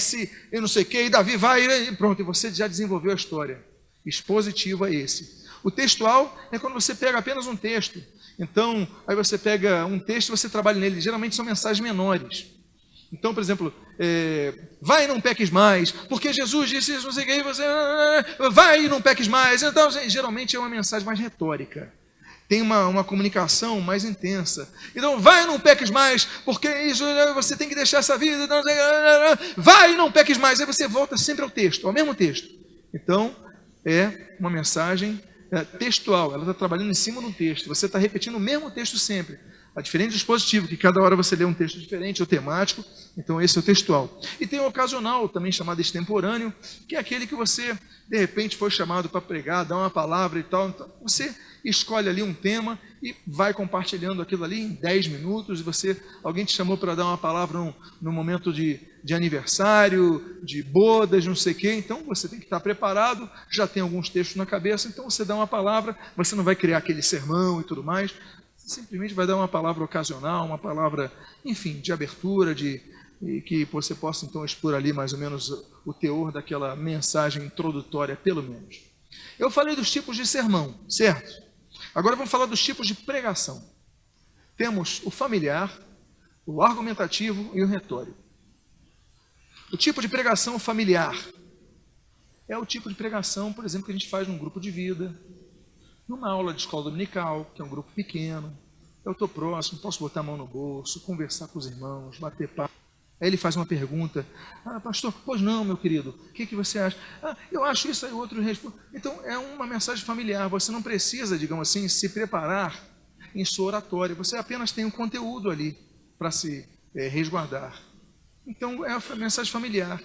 e não sei o que, e Davi vai, e pronto, e você já desenvolveu a história. Expositivo é esse. O textual é quando você pega apenas um texto. Então, aí você pega um texto e você trabalha nele. Geralmente são mensagens menores. Então, por exemplo, vai e não peques mais, porque Jesus disse isso, não sei o que, você vai e não peques mais. Então, geralmente é uma mensagem mais retórica, tem uma comunicação mais intensa. Então, vai e não peques mais, porque isso, você tem que deixar essa vida, vai e não peques mais. Aí você volta sempre ao texto, ao mesmo texto. Então, é uma mensagem textual, ela está trabalhando em cima do texto, você está repetindo o mesmo texto sempre. A diferente do expositivo, que cada hora você lê um texto diferente, ou temático, então esse é o textual. E tem o ocasional, também chamado extemporâneo, que é aquele que você, de repente, foi chamado para pregar, dar uma palavra e tal. Então, você escolhe ali um tema e vai compartilhando aquilo ali em 10 minutos, e alguém te chamou para dar uma palavra no momento de aniversário, de bodas, não sei o quê, então você tem que estar preparado, já tem alguns textos na cabeça, então você dá uma palavra, você não vai criar aquele sermão e tudo mais, você simplesmente vai dar uma palavra ocasional, uma palavra, enfim, de abertura, e que você possa então expor ali mais ou menos o teor daquela mensagem introdutória, pelo menos. Eu falei dos tipos de sermão, certo? Agora vamos falar dos tipos de pregação. Temos o familiar, o argumentativo e o retórico. O tipo de pregação familiar é o tipo de pregação, por exemplo, que a gente faz num grupo de vida, numa aula de escola dominical, que é um grupo pequeno. Eu estou próximo, posso botar a mão no bolso, conversar com os irmãos, bater papo. Aí ele faz uma pergunta: pastor, pois não, meu querido, o que você acha? Eu acho isso, aí o outro responde. Então é uma mensagem familiar, você não precisa, digamos assim, se preparar em sua oratória, você apenas tem um conteúdo ali para se resguardar. Então é a mensagem familiar.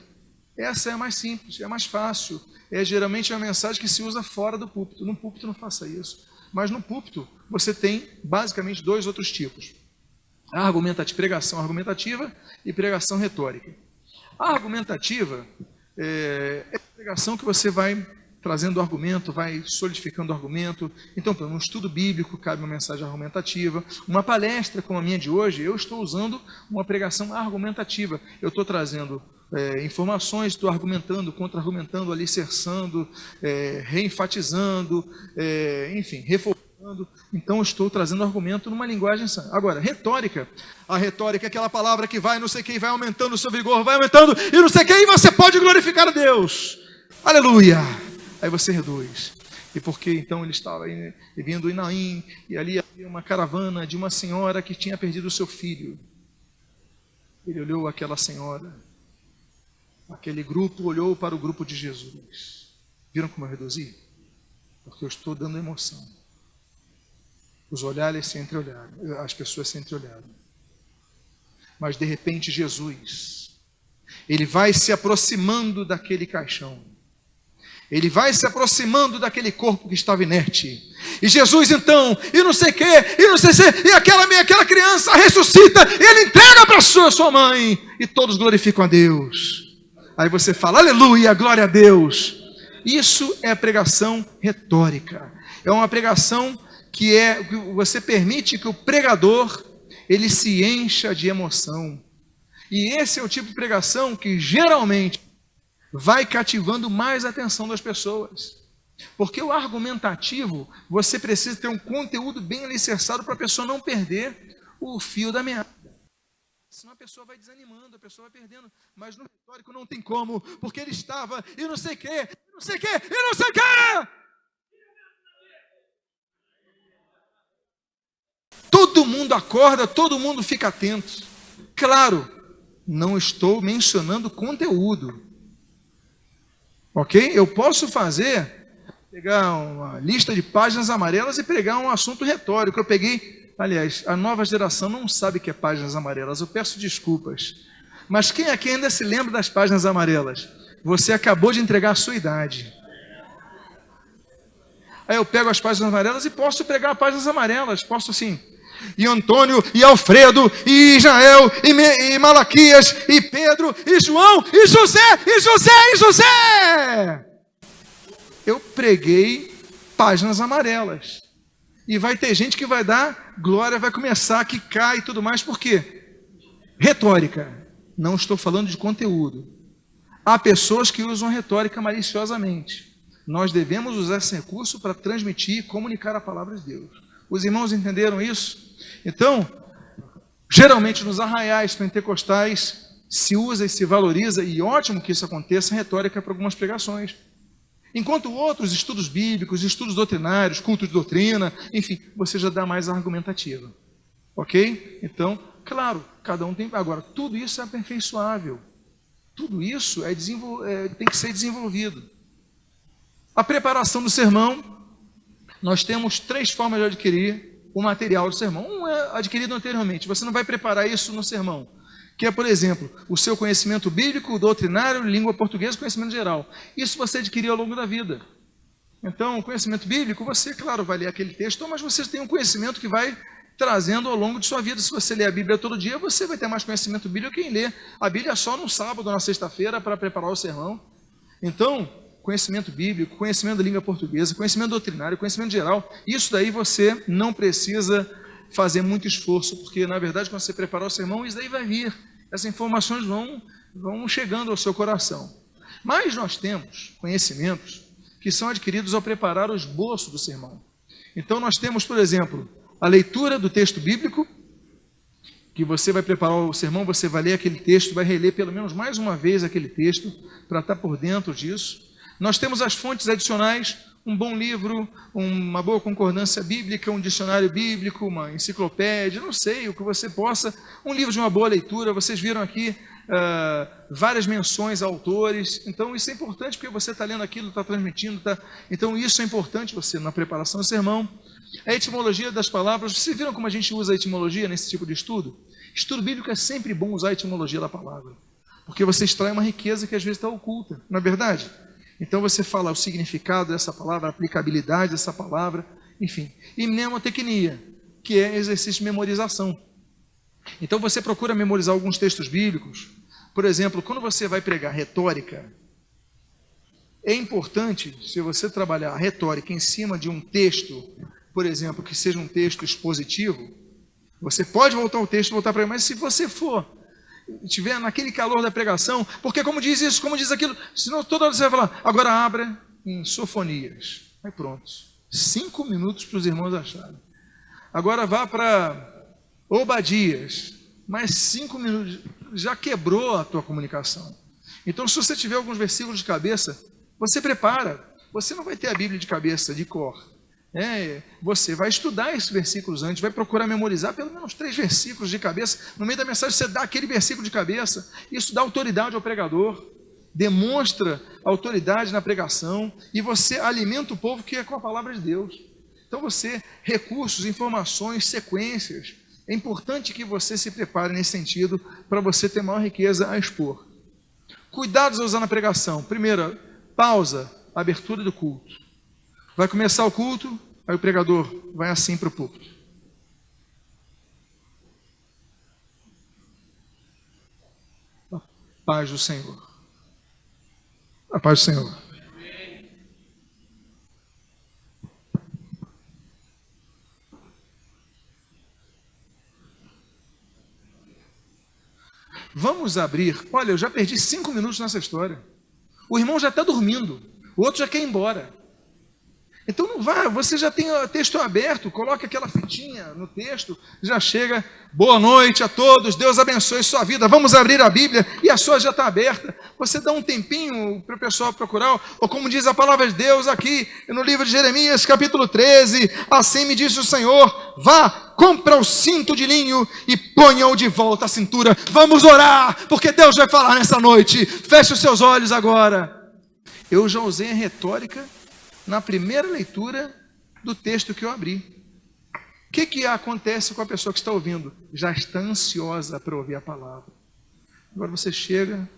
Essa é a mais simples, é a mais fácil, geralmente é a mensagem que se usa fora do púlpito. No púlpito não faça isso, mas no púlpito você tem basicamente 2 outros tipos: pregação argumentativa e pregação retórica. A argumentativa é a pregação que você vai trazendo argumento, vai solidificando argumento. Então, para um estudo bíblico, cabe uma mensagem argumentativa. Uma palestra como a minha de hoje, eu estou usando uma pregação argumentativa. Eu estou trazendo informações, estou argumentando, contra-argumentando, alicerçando, reenfatizando, enfim, reforçando. Então, eu estou trazendo argumento numa linguagem sã. Agora, retórica. A retórica é aquela palavra que vai, não sei o que, vai aumentando o seu vigor, vai aumentando, e não sei o que, e você pode glorificar a Deus. Aleluia! Aí você reduz. E porque então ele estava vindo em Naim, e ali havia uma caravana de uma senhora que tinha perdido o seu filho. Ele olhou aquela senhora, aquele grupo olhou para o grupo de Jesus. Viram como eu reduzi? Porque eu estou dando emoção. Os olhares se entreolharam, as pessoas se entreolharam. Mas de repente Jesus, ele vai se aproximando daquele caixão. Ele vai se aproximando daquele corpo que estava inerte. E Jesus então, e não sei o que, e não sei se, e aquela criança ressuscita, e ele entrega para sua mãe, e todos glorificam a Deus. Aí você fala: aleluia, glória a Deus. Isso é a pregação retórica. É uma pregação que você permite que o pregador, ele se encha de emoção. E esse é o tipo de pregação que geralmente vai cativando mais a atenção das pessoas. Porque o argumentativo, você precisa ter um conteúdo bem alicerçado para a pessoa não perder o fio da meada. Senão a pessoa vai desanimando, a pessoa vai perdendo. Mas no retórico não tem como, porque ele estava, e não sei o que, e não sei o que, e não sei o que. Todo mundo acorda, todo mundo fica atento. Claro, não estou mencionando conteúdo. Ok? Eu posso pegar uma lista de páginas amarelas e pregar um assunto retórico. Eu peguei, aliás, a nova geração não sabe o que é páginas amarelas, eu peço desculpas. Mas quem aqui ainda se lembra das páginas amarelas? Você acabou de entregar a sua idade. Aí eu pego as páginas amarelas e posso pregar páginas amarelas, posso assim... E Antônio, e Alfredo, e Israel, e Malaquias, e Pedro, e João, e José, e José, e José. Eu preguei páginas amarelas. E vai ter gente que vai dar glória, vai começar a quicar e tudo mais. Por quê? Retórica. Não estou falando de conteúdo. Há pessoas que usam retórica maliciosamente. Nós devemos usar esse recurso para transmitir e comunicar a palavra de Deus. Os irmãos entenderam isso? Então, geralmente nos arraiais pentecostais se usa e se valoriza, e ótimo que isso aconteça, retórica para algumas pregações. Enquanto outros estudos bíblicos, estudos doutrinários, culto de doutrina, enfim, você já dá mais argumentativa. Ok? Então, claro, cada um tem... Agora, tudo isso é aperfeiçoável. Tudo isso tem que ser desenvolvido. A preparação do sermão, nós temos 3 formas de adquirir o material do sermão. Um é adquirido anteriormente, você não vai preparar isso no sermão, que é, por exemplo, o seu conhecimento bíblico, doutrinário, língua portuguesa, conhecimento geral. Isso você adquiriu ao longo da vida. Então, conhecimento bíblico, você, claro, vai ler aquele texto, mas você tem um conhecimento que vai trazendo ao longo de sua vida. Se você ler a Bíblia todo dia, você vai ter mais conhecimento bíblico que quem lê a Bíblia só no sábado ou na sexta-feira para preparar o sermão. Então, conhecimento bíblico, conhecimento da língua portuguesa, conhecimento doutrinário, conhecimento geral, isso daí você não precisa fazer muito esforço, porque na verdade quando você preparar o sermão, isso daí vai vir, essas informações vão chegando ao seu coração. Mas nós temos conhecimentos que são adquiridos ao preparar o esboço do sermão. Então nós temos, por exemplo, a leitura do texto bíblico, que você vai preparar o sermão, você vai ler aquele texto, vai reler pelo menos mais uma vez aquele texto, para estar por dentro disso. Nós temos as fontes adicionais, um bom livro, uma boa concordância bíblica, um dicionário bíblico, uma enciclopédia, não sei, o que você possa, um livro de uma boa leitura. Vocês viram aqui várias menções a autores, então isso é importante, porque você está lendo aquilo, está transmitindo, então isso é importante você na preparação do sermão. A etimologia das palavras, vocês viram como a gente usa a etimologia nesse tipo de estudo? Estudo bíblico é sempre bom usar a etimologia da palavra, porque você extrai uma riqueza que às vezes está oculta, não é verdade? Então você fala o significado dessa palavra, a aplicabilidade dessa palavra, enfim. E mnemotecnia, que é exercício de memorização. Então você procura memorizar alguns textos bíblicos. Por exemplo, quando você vai pregar retórica, é importante, se você trabalhar a retórica em cima de um texto, por exemplo, que seja um texto expositivo, você pode voltar ao texto, voltar para ele, mas se você estiver naquele calor da pregação, porque como diz isso, como diz aquilo, senão toda hora você vai falar, agora abra em Sofonias. Aí pronto, 5 minutos para os irmãos acharem. Agora vá para Obadias, mais 5 minutos, já quebrou a tua comunicação. Então, se você tiver alguns versículos de cabeça, você prepara. Você não vai ter a Bíblia de cabeça, de cor. Você vai estudar esses versículos antes, vai procurar memorizar pelo menos 3 versículos de cabeça. No meio da mensagem você dá aquele versículo de cabeça. Isso dá autoridade ao pregador, demonstra autoridade na pregação, e você alimenta o povo que é com a palavra de Deus. Então recursos, informações, sequências, é importante que você se prepare nesse sentido, para você ter maior riqueza a expor. Cuidados a usar na pregação. Primeiro, pausa, abertura do culto. Vai começar o culto, aí o pregador vai assim para o púlpito. A paz do Senhor. A paz do Senhor. Vamos abrir. Olha, eu já perdi 5 minutos nessa história. O irmão já está dormindo, o outro já quer ir embora. Então não vá, você já tem o texto aberto, coloque aquela fitinha no texto, já chega, boa noite a todos, Deus abençoe sua vida, vamos abrir a Bíblia, e a sua já está aberta. Você dá um tempinho para o pessoal procurar, ou como diz a palavra de Deus aqui, no livro de Jeremias, capítulo 13, assim me disse o Senhor, vá, compra o cinto de linho e ponha-o de volta à cintura. Vamos orar, porque Deus vai falar nessa noite. Feche os seus olhos agora. Eu já usei a retórica na primeira leitura do texto que eu abri. O que acontece com a pessoa que está ouvindo? Já está ansiosa para ouvir a palavra. Agora você chega.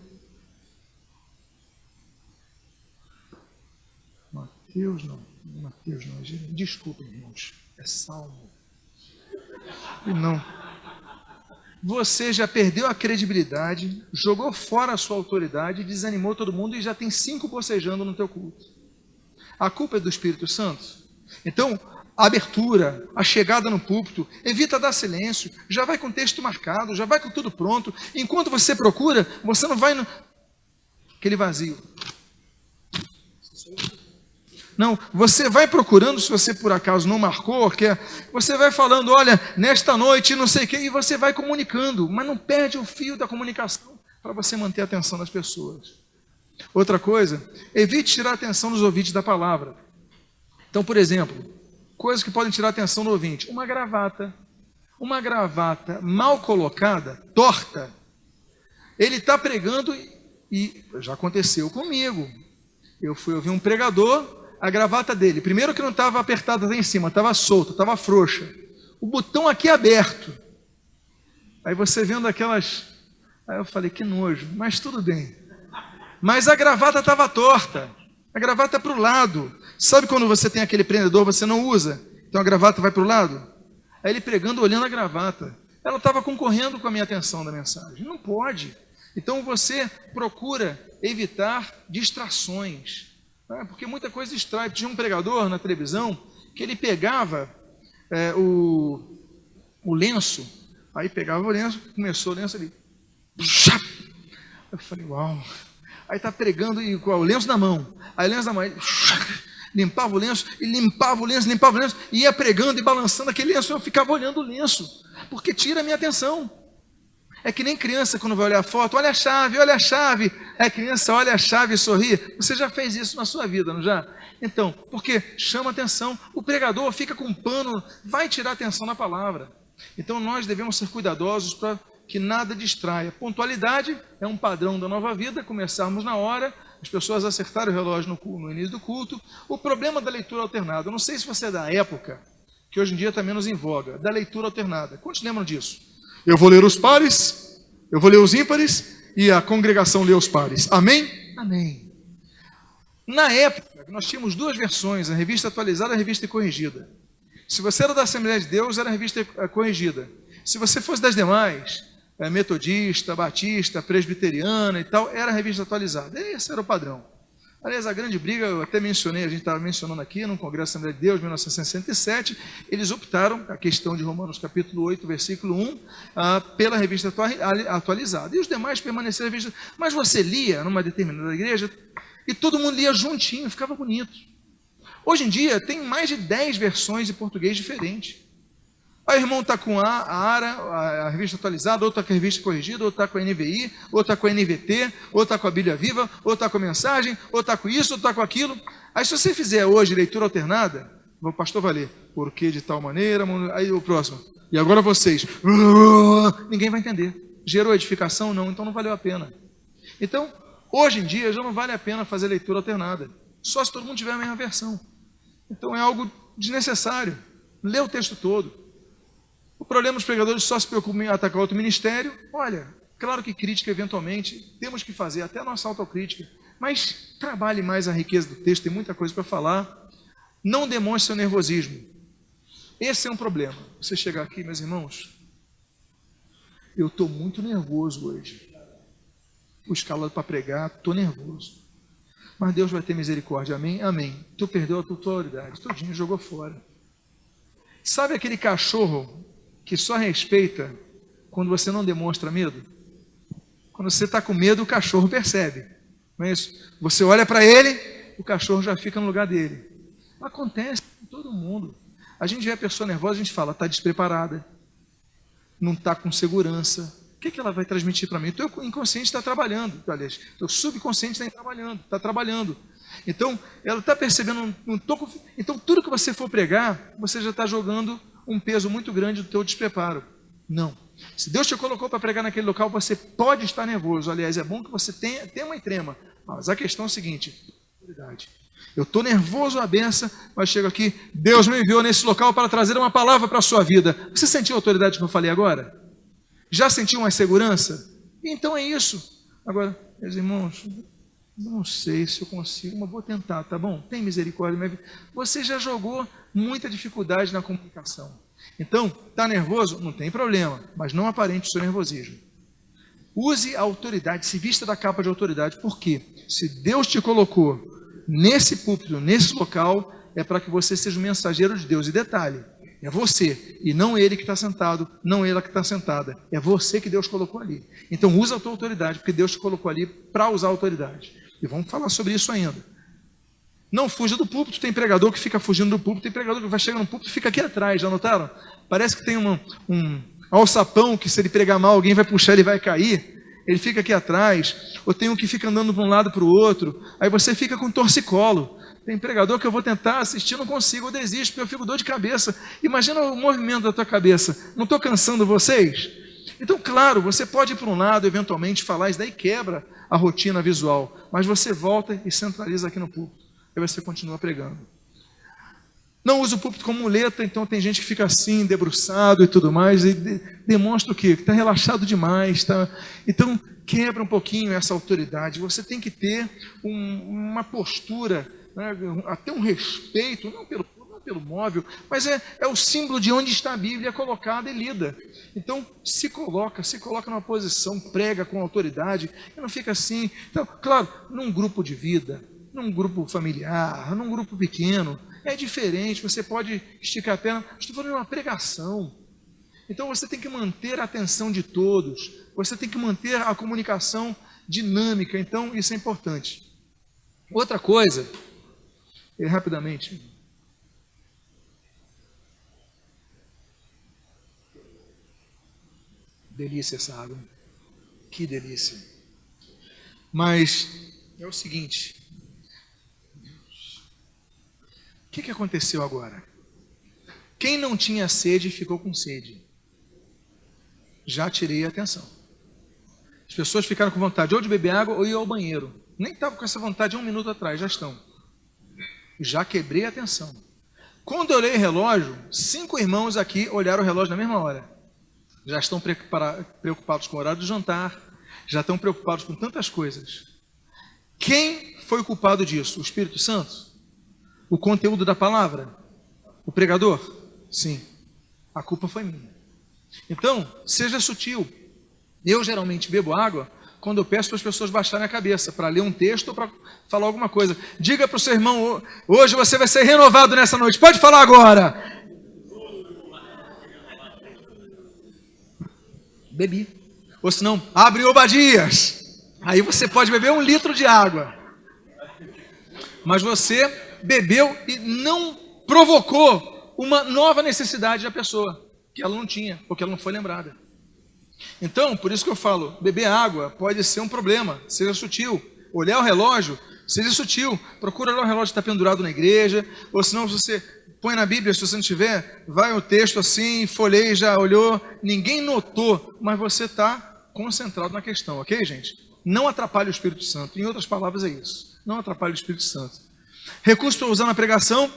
Mateus não, desculpa, irmãos, é Salmo. E não. Você já perdeu a credibilidade, jogou fora a sua autoridade, desanimou todo mundo e já tem 5 bocejando no teu culto. A culpa é do Espírito Santo. Então, a abertura, a chegada no púlpito, evita dar silêncio, já vai com o texto marcado, já vai com tudo pronto. Enquanto você procura, você não vai aquele vazio. Não, você vai procurando, se você por acaso não marcou, você vai falando, olha, nesta noite, não sei o quê, e você vai comunicando, mas não perde o fio da comunicação para você manter a atenção das pessoas. Outra coisa, evite tirar a atenção dos ouvintes da palavra. Então, por exemplo, coisas que podem tirar a atenção do ouvinte. Uma gravata mal colocada, torta. Ele está pregando e já aconteceu comigo. Eu fui ouvir um pregador, a gravata dele, primeiro que não estava apertada lá em cima, estava solta, estava frouxa. O botão aqui é aberto. Aí você vendo aquelas... Aí eu falei, que nojo, mas tudo bem. Mas a gravata estava torta, a gravata para o lado. Sabe quando você tem aquele prendedor, você não usa, então a gravata vai para o lado? Aí ele pregando, olhando a gravata. Ela estava concorrendo com a minha atenção da mensagem. Não pode. Então você procura evitar distrações, né? Porque muita coisa distrai. Tinha um pregador na televisão que ele pegava o lenço, aí pegava o lenço, começou o lenço ali. Eu falei, uau. Aí está pregando e com o lenço na mão. Aí o lenço na mão, ele limpava o lenço, e limpava o lenço, e ia pregando e balançando aquele lenço. Eu ficava olhando o lenço, porque tira a minha atenção. É que nem criança quando vai olhar a foto, olha a chave, olha a chave. É criança, olha a chave e sorri. Você já fez isso na sua vida, não já? Então, porque chama atenção. O pregador fica com um pano, vai tirar atenção na palavra. Então nós devemos ser cuidadosos para que nada distraia. Pontualidade é um padrão da nova vida, começarmos na hora, as pessoas acertaram o relógio no início do culto. O problema da leitura alternada, eu não sei se você é da época, que hoje em dia está menos em voga, da leitura alternada. Quantos lembram disso? Eu vou ler os pares, eu vou ler os ímpares, e a congregação lê os pares. Amém? Amém. Na época, nós tínhamos duas versões, a revista atualizada e a revista corrigida. Se você era da Assembleia de Deus, era a revista corrigida. Se você fosse das demais, metodista, batista, presbiteriana e tal, era a revista atualizada. Esse era o padrão. Aliás, a grande briga, eu até mencionei, a gente estava mencionando aqui, no Congresso da Assembleia de Deus, 1967, eles optaram, a questão de Romanos capítulo 8, versículo 1, pela revista atualizada. E os demais permaneceram na revista. Mas você lia numa determinada igreja, e todo mundo lia juntinho, ficava bonito. Hoje em dia, tem mais de 10 versões de português diferentes. Aí o irmão está com a revista atualizada, ou está com a revista corrigida, ou está com a NVI, ou está com a NVT, ou está com a Bíblia Viva, ou está com a mensagem, ou está com isso, ou está com aquilo. Aí se você fizer hoje leitura alternada, o pastor vai ler, por que de tal maneira, aí o próximo, e agora vocês, ninguém vai entender. Gerou edificação? Não, então não valeu a pena. Então, hoje em dia já não vale a pena fazer leitura alternada, só se todo mundo tiver a mesma versão. Então é algo desnecessário. Lê o texto todo. O problema dos pregadores só se preocupam em atacar outro ministério. Olha, claro que crítica eventualmente, temos que fazer até a nossa autocrítica, mas trabalhe mais a riqueza do texto, tem muita coisa para falar. Não demonstre seu nervosismo. Esse é um problema. Você chegar aqui, meus irmãos, eu estou muito nervoso hoje. Fui escalado para pregar, estou nervoso. Mas Deus vai ter misericórdia, amém? Amém. Tu perdeu a tua autoridade, tudinho jogou fora. Sabe aquele cachorro que só respeita quando você não demonstra medo? Quando você está com medo, o cachorro percebe. Não é isso? Você olha para ele, o cachorro já fica no lugar dele. Acontece com todo mundo. A gente vê a pessoa nervosa, a gente fala, está despreparada, não está com segurança. O que ela vai transmitir para mim? O teu inconsciente está trabalhando, aliás, o teu subconsciente está trabalhando. Então, ela está percebendo, então tudo que você for pregar, você já está jogando um peso muito grande do teu despreparo. Não. Se Deus te colocou para pregar naquele local, você pode estar nervoso. Aliás, é bom que você tenha e trema. Mas a questão é a seguinte, autoridade. Eu estou nervoso à benção, mas chego aqui, Deus me enviou nesse local para trazer uma palavra para a sua vida. Você sentiu a autoridade que eu falei agora? Já sentiu uma segurança? Então é isso. Agora, meus irmãos, não sei se eu consigo, mas vou tentar, tá bom? Tem misericórdia. Você já jogou muita dificuldade na comunicação. Então, está nervoso? Não tem problema, mas não aparente o seu nervosismo. Use a autoridade, se vista da capa de autoridade. Por quê? Se Deus te colocou nesse púlpito, nesse local, é para que você seja o mensageiro de Deus. E detalhe, é você, e não ele que está sentado, não ela que está sentada. É você que Deus colocou ali. Então usa a tua autoridade, porque Deus te colocou ali para usar a autoridade. E vamos falar sobre isso ainda. Não fuja do púlpito. Tem pregador que fica fugindo do púlpito, tem pregador que vai chegar no púlpito e fica aqui atrás, já notaram? Parece que tem um alçapão que se ele pregar mal, alguém vai puxar, ele vai cair. Ele fica aqui atrás. Ou tem um que fica andando para um lado para o outro. Aí você fica com torcicolo. Tem pregador que eu vou tentar assistir, não consigo, eu desisto, porque eu fico dor de cabeça. Imagina o movimento da tua cabeça. Não estou cansando vocês? Então, claro, você pode ir para um lado, eventualmente, falar, isso daí quebra a rotina visual. Mas você volta e centraliza aqui no púlpito. Aí você continua pregando. Não usa o púlpito como muleta, então tem gente que fica assim, debruçado e tudo mais, e demonstra o quê? Que está relaxado demais. Então, quebra um pouquinho essa autoridade. Você tem que ter uma postura né, até um respeito, não pelo móvel, mas é o símbolo de onde está a Bíblia colocada e lida. Então, se coloca numa posição, prega com autoridade, e não fica assim. Então, claro, num grupo de vida, num grupo familiar, num grupo pequeno, é diferente, você pode esticar a perna. Estou falando de uma pregação. Então, você tem que manter a atenção de todos, você tem que manter a comunicação dinâmica. Então, isso é importante. Outra coisa, rapidamente, delícia essa água, que delícia. Mas é o seguinte, o que aconteceu agora? Quem não tinha sede ficou com sede. Já tirei a atenção. As pessoas ficaram com vontade ou de beber água ou ir ao banheiro. Nem estavam com essa vontade 1 minuto atrás, já estão. Já quebrei a atenção. Quando eu olhei o relógio, 5 irmãos aqui olharam o relógio na mesma hora. Já estão preocupados com o horário do jantar, já estão preocupados com tantas coisas. Quem foi o culpado disso? O Espírito Santo? O conteúdo da palavra? O pregador? Sim. A culpa foi minha. Então, seja sutil. Eu geralmente bebo água quando eu peço para as pessoas baixarem a cabeça, para ler um texto ou para falar alguma coisa. Diga para o seu irmão, hoje você vai ser renovado nessa noite. Pode falar agora. Bebi. Ou senão, abre Obadias. Aí você pode beber 1 litro de água. Mas você bebeu e não provocou uma nova necessidade da pessoa, que ela não tinha, porque ela não foi lembrada. Então, por isso que eu falo, beber água pode ser um problema, seja sutil. Olhar o relógio, seja sutil. Procura olhar o relógio que está pendurado na igreja, ou senão se você põe na Bíblia, se você não tiver, vai o texto assim, folheia, já olhou, ninguém notou, mas você está concentrado na questão, ok, gente? Não atrapalhe o Espírito Santo. Em outras palavras é isso, não atrapalhe o Espírito Santo. Recurso para usar na pregação,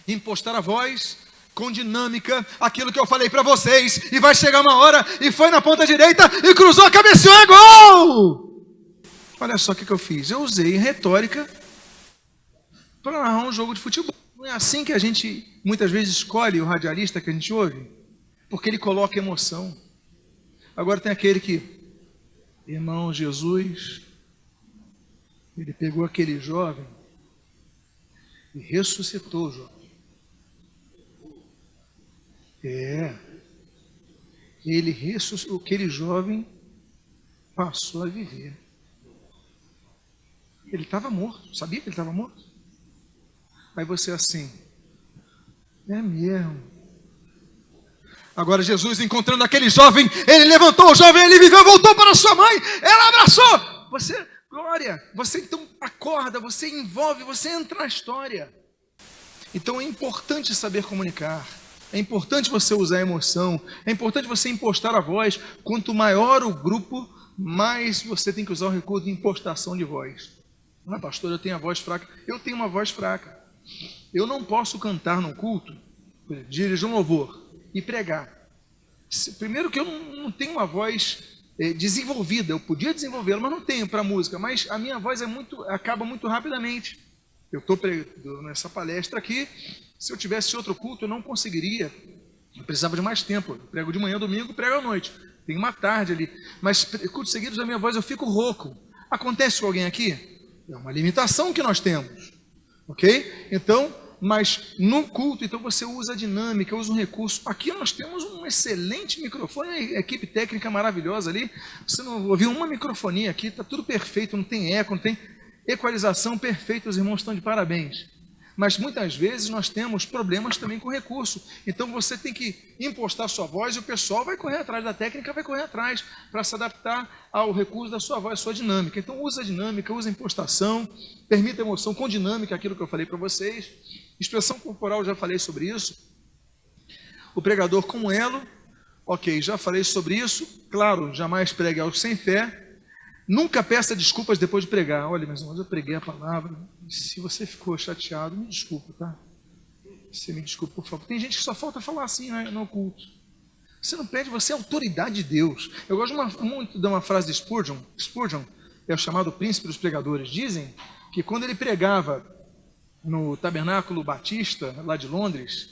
impostar a voz, com dinâmica, aquilo que eu falei para vocês, e vai chegar uma hora, e foi na ponta direita, e cruzou a cabeça, é gol! Olha só o que eu fiz, eu usei retórica para narrar um jogo de futebol. Não é assim que a gente, muitas vezes, escolhe o radialista que a gente ouve? Porque ele coloca emoção. Agora tem aquele que, irmão Jesus, ele pegou aquele jovem e ressuscitou o jovem. Ele ressuscitou, aquele jovem passou a viver. Ele estava morto, sabia que ele estava morto? Aí você assim, é mesmo. Agora Jesus encontrando aquele jovem, ele levantou o jovem, ele viveu, voltou para sua mãe, ela abraçou. Você, glória, você então acorda, você envolve, você entra na história. Então é importante saber comunicar. É importante você usar a emoção, é importante você impostar a voz. Quanto maior o grupo, mais você tem que usar o recurso de impostação de voz. Não, pastor, eu tenho a voz fraca. Eu tenho uma voz fraca. Eu não posso cantar num culto, dirigir um louvor e pregar. Primeiro que eu não tenho uma voz desenvolvida, eu podia desenvolvê-la, mas não tenho para música. Mas a minha voz acaba muito rapidamente. Eu estou nessa palestra aqui. Se eu tivesse outro culto, eu não conseguiria. Eu precisava de mais tempo. Eu prego de manhã, domingo, prego à noite. Tem uma tarde ali. Mas cultos seguidos da minha voz, eu fico rouco. Acontece com alguém aqui? É uma limitação que nós temos. Ok? Então, mas no culto, então você usa a dinâmica, usa um recurso. Aqui nós temos um excelente microfone, equipe técnica maravilhosa ali. Você não ouviu uma microfonia aqui, está tudo perfeito, não tem eco, não tem equalização perfeita, os irmãos estão de parabéns. Mas muitas vezes nós temos problemas também com recurso. Então você tem que impostar sua voz e o pessoal vai correr atrás da técnica, vai correr atrás para se adaptar ao recurso da sua voz, sua dinâmica. Então usa a dinâmica, usa a impostação, permita a emoção com dinâmica, aquilo que eu falei para vocês. Expressão corporal, já falei sobre isso. O pregador com elo, ok, já falei sobre isso. Claro, jamais pregue algo sem fé. Nunca peça desculpas depois de pregar. Olha, meus irmãos, eu preguei a palavra. Se você ficou chateado, me desculpa, tá? Você me desculpa, por favor. Tem gente que só falta falar assim, né, no culto. Você não pede, você é autoridade de Deus. Eu gosto muito de uma frase de Spurgeon. Spurgeon é o chamado príncipe dos pregadores. Dizem que quando ele pregava no Tabernáculo Batista, lá de Londres,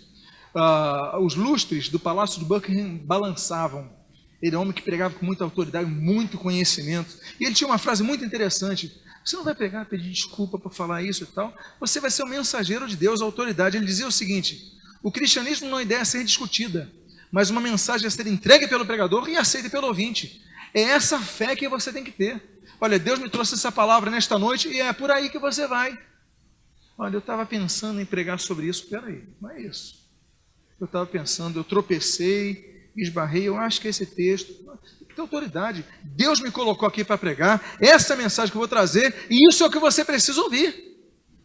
os lustres do Palácio de Buckingham balançavam. Ele é um homem que pregava com muita autoridade, muito conhecimento. E ele tinha uma frase muito interessante: você não vai pregar, pedir desculpa por falar isso e tal, você vai ser o mensageiro de Deus, a autoridade. Ele dizia o seguinte: o cristianismo não é uma ideia a ser discutida, mas uma mensagem a ser entregue pelo pregador e aceita pelo ouvinte. É essa fé que você tem que ter. Olha, Deus me trouxe essa palavra nesta noite e é por aí que você vai. Olha, eu estava pensando em pregar sobre isso. Peraí, não é isso. Eu estava pensando, eu tropecei, esbarrei, eu acho que esse texto tem que ter autoridade. Deus me colocou aqui para pregar, essa é a mensagem que eu vou trazer, e isso é o que você precisa ouvir.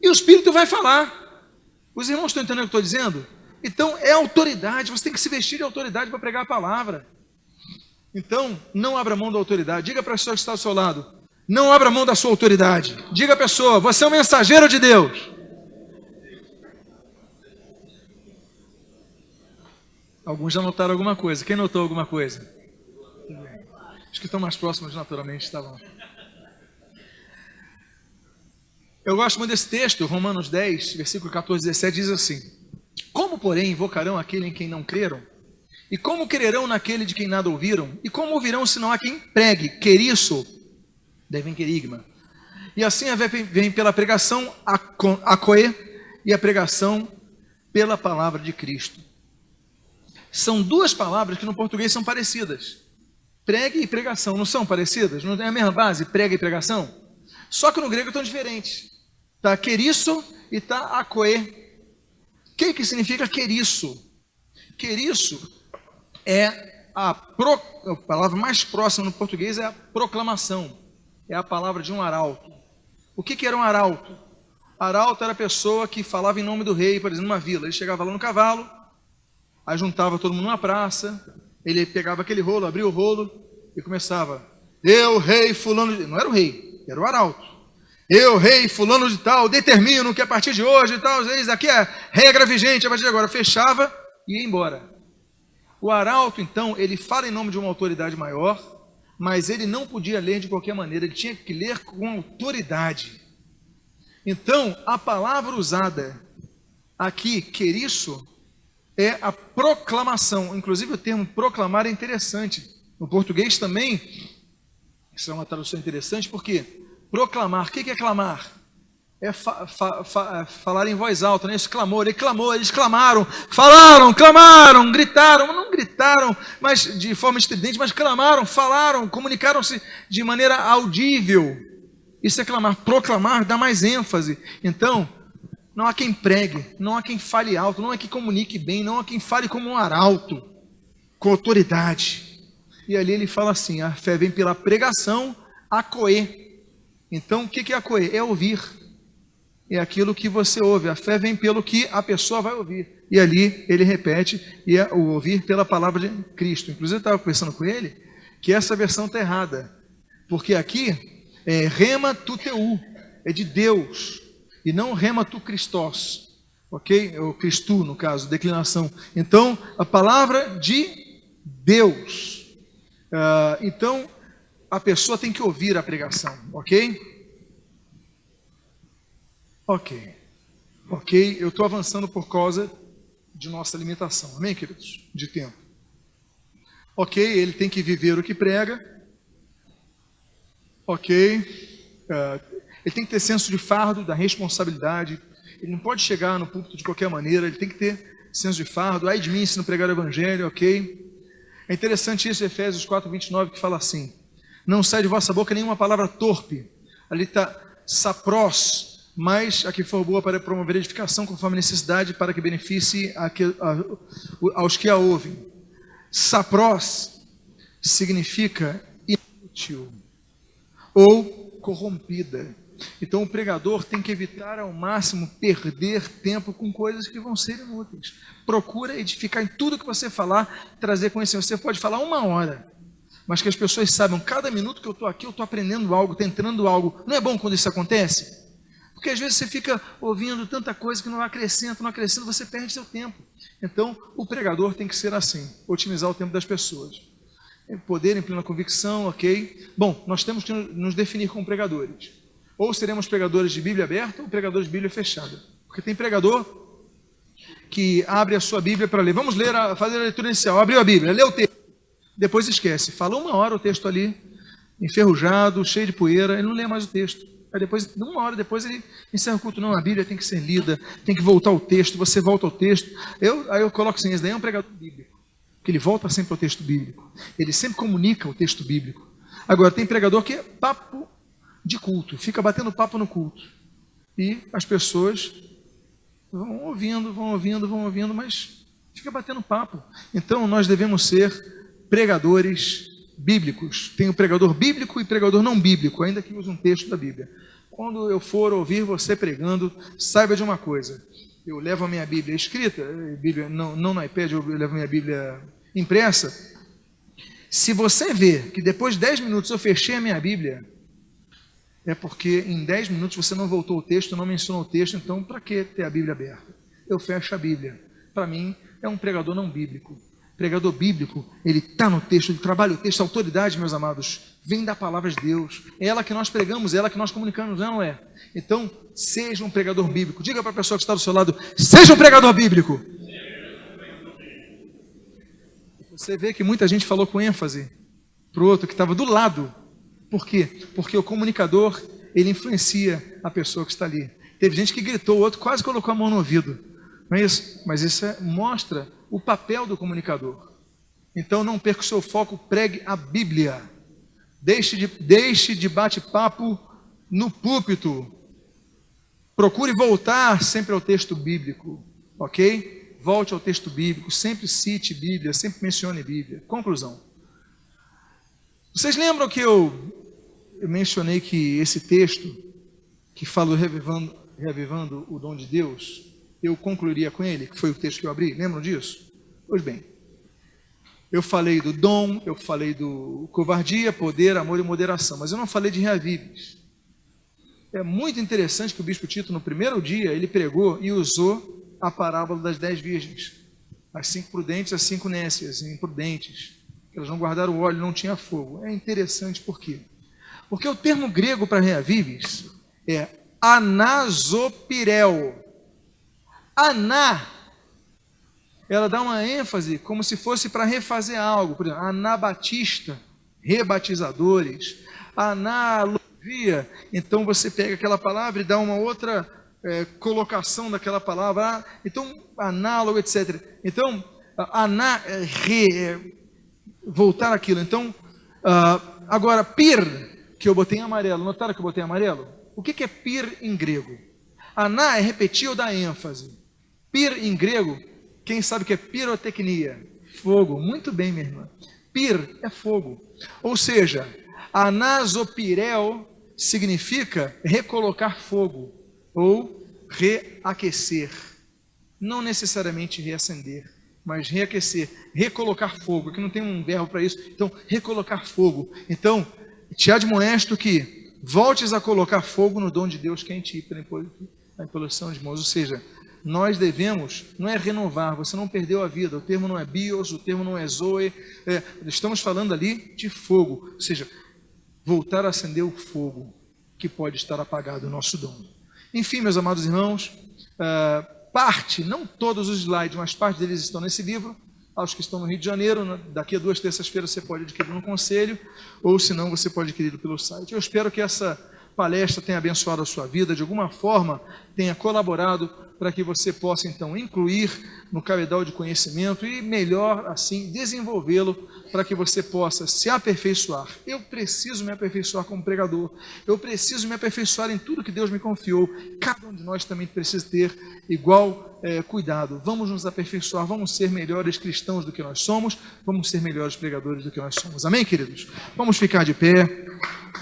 E o Espírito vai falar. Os irmãos estão entendendo o que eu estou dizendo? Então, é autoridade, você tem que se vestir de autoridade para pregar a palavra. Então, não abra mão da autoridade. Diga para a pessoa que está ao seu lado: não abra mão da sua autoridade. Diga à pessoa: você é um mensageiro de Deus. Alguns já notaram alguma coisa. Quem notou alguma coisa? Os que estão mais próximos, naturalmente, estavam. Eu gosto muito desse texto, Romanos 10, versículo 14 e 17, diz assim: como, porém, invocarão aquele em quem não creram? E como crerão naquele de quem nada ouviram? E como ouvirão se não há quem pregue? Queriço, devem querigma. E assim a fé vem pela pregação, a coe, e a pregação pela palavra de Cristo. São duas palavras que no português são parecidas. Pregue e pregação, não são parecidas? Não é a mesma base, prega e pregação? Só que no grego estão diferentes. Está queriço e está acoe. O que significa queriço? Queriço é a palavra mais próxima no português, é a proclamação. É a palavra de um arauto. O que era um arauto? Arauto era a pessoa que falava em nome do rei, por exemplo, numa vila. Ele chegava lá no cavalo, aí juntava todo mundo numa praça, ele pegava aquele rolo, abria o rolo e começava: eu, rei fulano de... Não era o rei, era o arauto. Eu, rei fulano de tal, determino que a partir de hoje e tal, isso aqui é regra vigente, a partir de agora. Fechava e ia embora. O arauto, então, ele fala em nome de uma autoridade maior, mas ele não podia ler de qualquer maneira, ele tinha que ler com autoridade. Então, a palavra usada aqui, queriço, é a proclamação. Inclusive, o termo proclamar é interessante. No português também, isso é uma tradução interessante, porque proclamar, o que é clamar? É falar em voz alta, né? Esse clamor, ele clamou, eles clamaram, falaram, clamaram, gritaram, não gritaram, mas de forma estridente, mas clamaram, falaram, comunicaram-se de maneira audível. Isso é clamar. Proclamar dá mais ênfase. Então, não há quem pregue, não há quem fale alto, não há quem comunique bem, não há quem fale como um arauto, com autoridade. E ali ele fala assim: a fé vem pela pregação, acoe. Então, o que é acoe? É ouvir. É aquilo que você ouve. A fé vem pelo que a pessoa vai ouvir. E ali ele repete, e é o ouvir pela palavra de Cristo. Inclusive eu estava conversando com ele que essa versão está errada. Porque aqui é rema tu teu, é de Deus, e não rema tu Christos. Ok? Ou Cristo, no caso, declinação. Então, a palavra de Deus. Então, a pessoa tem que ouvir a pregação. Ok? Ok, eu estou avançando por causa de nossa limitação, amém, queridos? De tempo. Ok, ele tem que viver o que prega. Ok, ele tem que ter senso de fardo, da responsabilidade. Ele não pode chegar no púlpito de qualquer maneira, ele tem que ter senso de fardo. Ai de mim se não pregar o evangelho, ok? É interessante isso, Efésios 4:29, que fala assim: não sai de vossa boca nenhuma palavra torpe. Ali está saprós, mas a que for boa para promover edificação conforme necessidade, para que beneficie aos que a ouvem. Saprós significa inútil ou corrompida. Então o pregador tem que evitar ao máximo perder tempo com coisas que vão ser inúteis. Procura edificar em tudo que você falar, trazer conhecimento. Você pode falar 1 hora, mas que as pessoas saibam, cada minuto que eu estou aqui, eu estou aprendendo algo, tentando algo. Não é bom quando isso acontece? Porque às vezes você fica ouvindo tanta coisa que não acrescenta, você perde seu tempo. Então, o pregador tem que ser assim, otimizar o tempo das pessoas. Poder em plena convicção, ok? Bom, nós temos que nos definir como pregadores. Ou seremos pregadores de Bíblia aberta ou pregadores de Bíblia fechada. Porque tem pregador que abre a sua Bíblia para ler. Vamos ler, fazer a leitura inicial. Abriu a Bíblia, lê o texto. Depois esquece. Fala 1 hora o texto ali, enferrujado, cheio de poeira, ele não lê mais o texto. Aí depois, 1 hora depois, ele encerra o culto. Não, a Bíblia tem que ser lida, tem que voltar ao texto, você volta ao texto. Aí eu coloco assim, esse daí é um pregador bíblico, que ele volta sempre ao texto bíblico. Ele sempre comunica o texto bíblico. Agora, tem pregador que é papo de culto, fica batendo papo no culto. E as pessoas vão ouvindo, mas fica batendo papo. Então, nós devemos ser pregadores bíblicos. Tem o pregador bíblico e pregador não bíblico, ainda que use um texto da Bíblia. Quando eu for ouvir você pregando, saiba de uma coisa. Eu levo a minha Bíblia escrita, Bíblia, não no iPad, eu levo a minha Bíblia impressa. Se você vê que depois de 10 minutos eu fechei a minha Bíblia, é porque em 10 minutos você não voltou ao texto, não mencionou o texto, então para que ter a Bíblia aberta? Eu fecho a Bíblia. Para mim, é um pregador não bíblico. Pregador bíblico, ele está no texto, ele trabalha o texto. A autoridade, meus amados, vem da palavra de Deus. É ela que nós pregamos, é ela que nós comunicamos, não é? Então, seja um pregador bíblico. Diga para a pessoa que está do seu lado, seja um pregador bíblico. Você vê que muita gente falou com ênfase para o outro que estava do lado. Por quê? Porque o comunicador, ele influencia a pessoa que está ali. Teve gente que gritou, o outro quase colocou a mão no ouvido. Não é isso? Mas isso mostra o papel do comunicador. Então não perca o seu foco, pregue a Bíblia. Deixe de bate-papo no púlpito. Procure voltar sempre ao texto bíblico, ok? Volte ao texto bíblico, sempre cite Bíblia, sempre mencione Bíblia. Conclusão. Vocês lembram que eu mencionei que esse texto, que fala reavivando o dom de Deus, eu concluiria com ele, que foi o texto que eu abri, lembram disso? Pois bem, eu falei do dom, eu falei do covardia, poder, amor e moderação, mas eu não falei de reavives. É muito interessante que o bispo Tito, no primeiro dia, ele pregou e usou a parábola das 10 virgens, as 5 prudentes, as 5 nécias, imprudentes, que elas não guardaram o óleo, não tinha fogo. É interessante por quê? Porque o termo grego para reavives é anasopirel. Aná, ela dá uma ênfase como se fosse para refazer algo. Por exemplo, anabatista, rebatizadores. Analogia, então você pega aquela palavra e dá uma outra colocação daquela palavra. Então, análogo, etc. Então, voltar aquilo. Então, agora, pir, que eu botei em amarelo. Notaram que eu botei em amarelo? O que é pir em grego? Aná é repetir ou dar ênfase. Pir em grego, quem sabe que é pirotecnia? Fogo. Muito bem, minha irmã. Pir é fogo. Ou seja, anasopirel significa recolocar fogo ou reaquecer. Não necessariamente reacender, mas reaquecer, recolocar fogo, que não tem um verbo para isso. Então, recolocar fogo. Então, te admoesto que voltes a colocar fogo no dom de Deus que é em ti, pela imposição de mãos. Ou seja, nós devemos, não é renovar, você não perdeu a vida, o termo não é bios, o termo não é zoe, estamos falando ali de fogo, ou seja, voltar a acender o fogo que pode estar apagado o nosso dom. Enfim, meus amados irmãos, parte, não todos os slides, mas parte deles estão nesse livro. Aos que estão no Rio de Janeiro, daqui a 2 terças-feiras você pode adquirir no conselho, ou se não, você pode adquirir pelo site. Eu espero que essa palestra tenha abençoado a sua vida, de alguma forma tenha colaborado para que você possa então incluir no cabedal de conhecimento e melhor assim desenvolvê-lo para que você possa se aperfeiçoar. Eu preciso me aperfeiçoar como pregador, eu preciso me aperfeiçoar em tudo que Deus me confiou. Cada um de nós também precisa ter igual cuidado. Vamos nos aperfeiçoar, vamos ser melhores cristãos do que nós somos, vamos ser melhores pregadores do que nós somos. Amém, queridos? Vamos ficar de pé.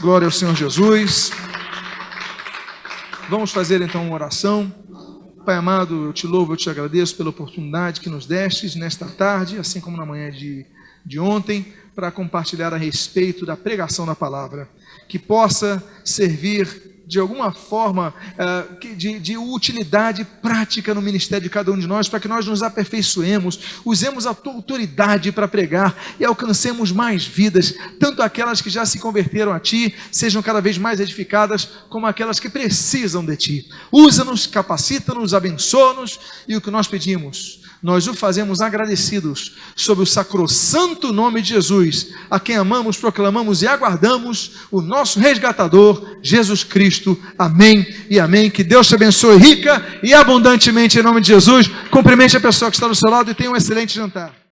Glória ao Senhor Jesus. Vamos fazer então uma oração. Pai amado, eu te louvo, eu te agradeço pela oportunidade que nos destes nesta tarde, assim como na manhã de ontem, para compartilhar a respeito da pregação da palavra, que possa servir de alguma forma, de utilidade prática no ministério de cada um de nós, para que nós nos aperfeiçoemos, usemos a tua autoridade para pregar e alcancemos mais vidas, tanto aquelas que já se converteram a ti, sejam cada vez mais edificadas, como aquelas que precisam de ti. Usa-nos, capacita-nos, abençoa-nos, e o que nós pedimos, nós o fazemos agradecidos sobre o sacrossanto nome de Jesus, a quem amamos, proclamamos e aguardamos, o nosso resgatador, Jesus Cristo. Amém e amém. Que Deus te abençoe rica e abundantemente em nome de Jesus. Cumprimente a pessoa que está do seu lado e tenha um excelente jantar.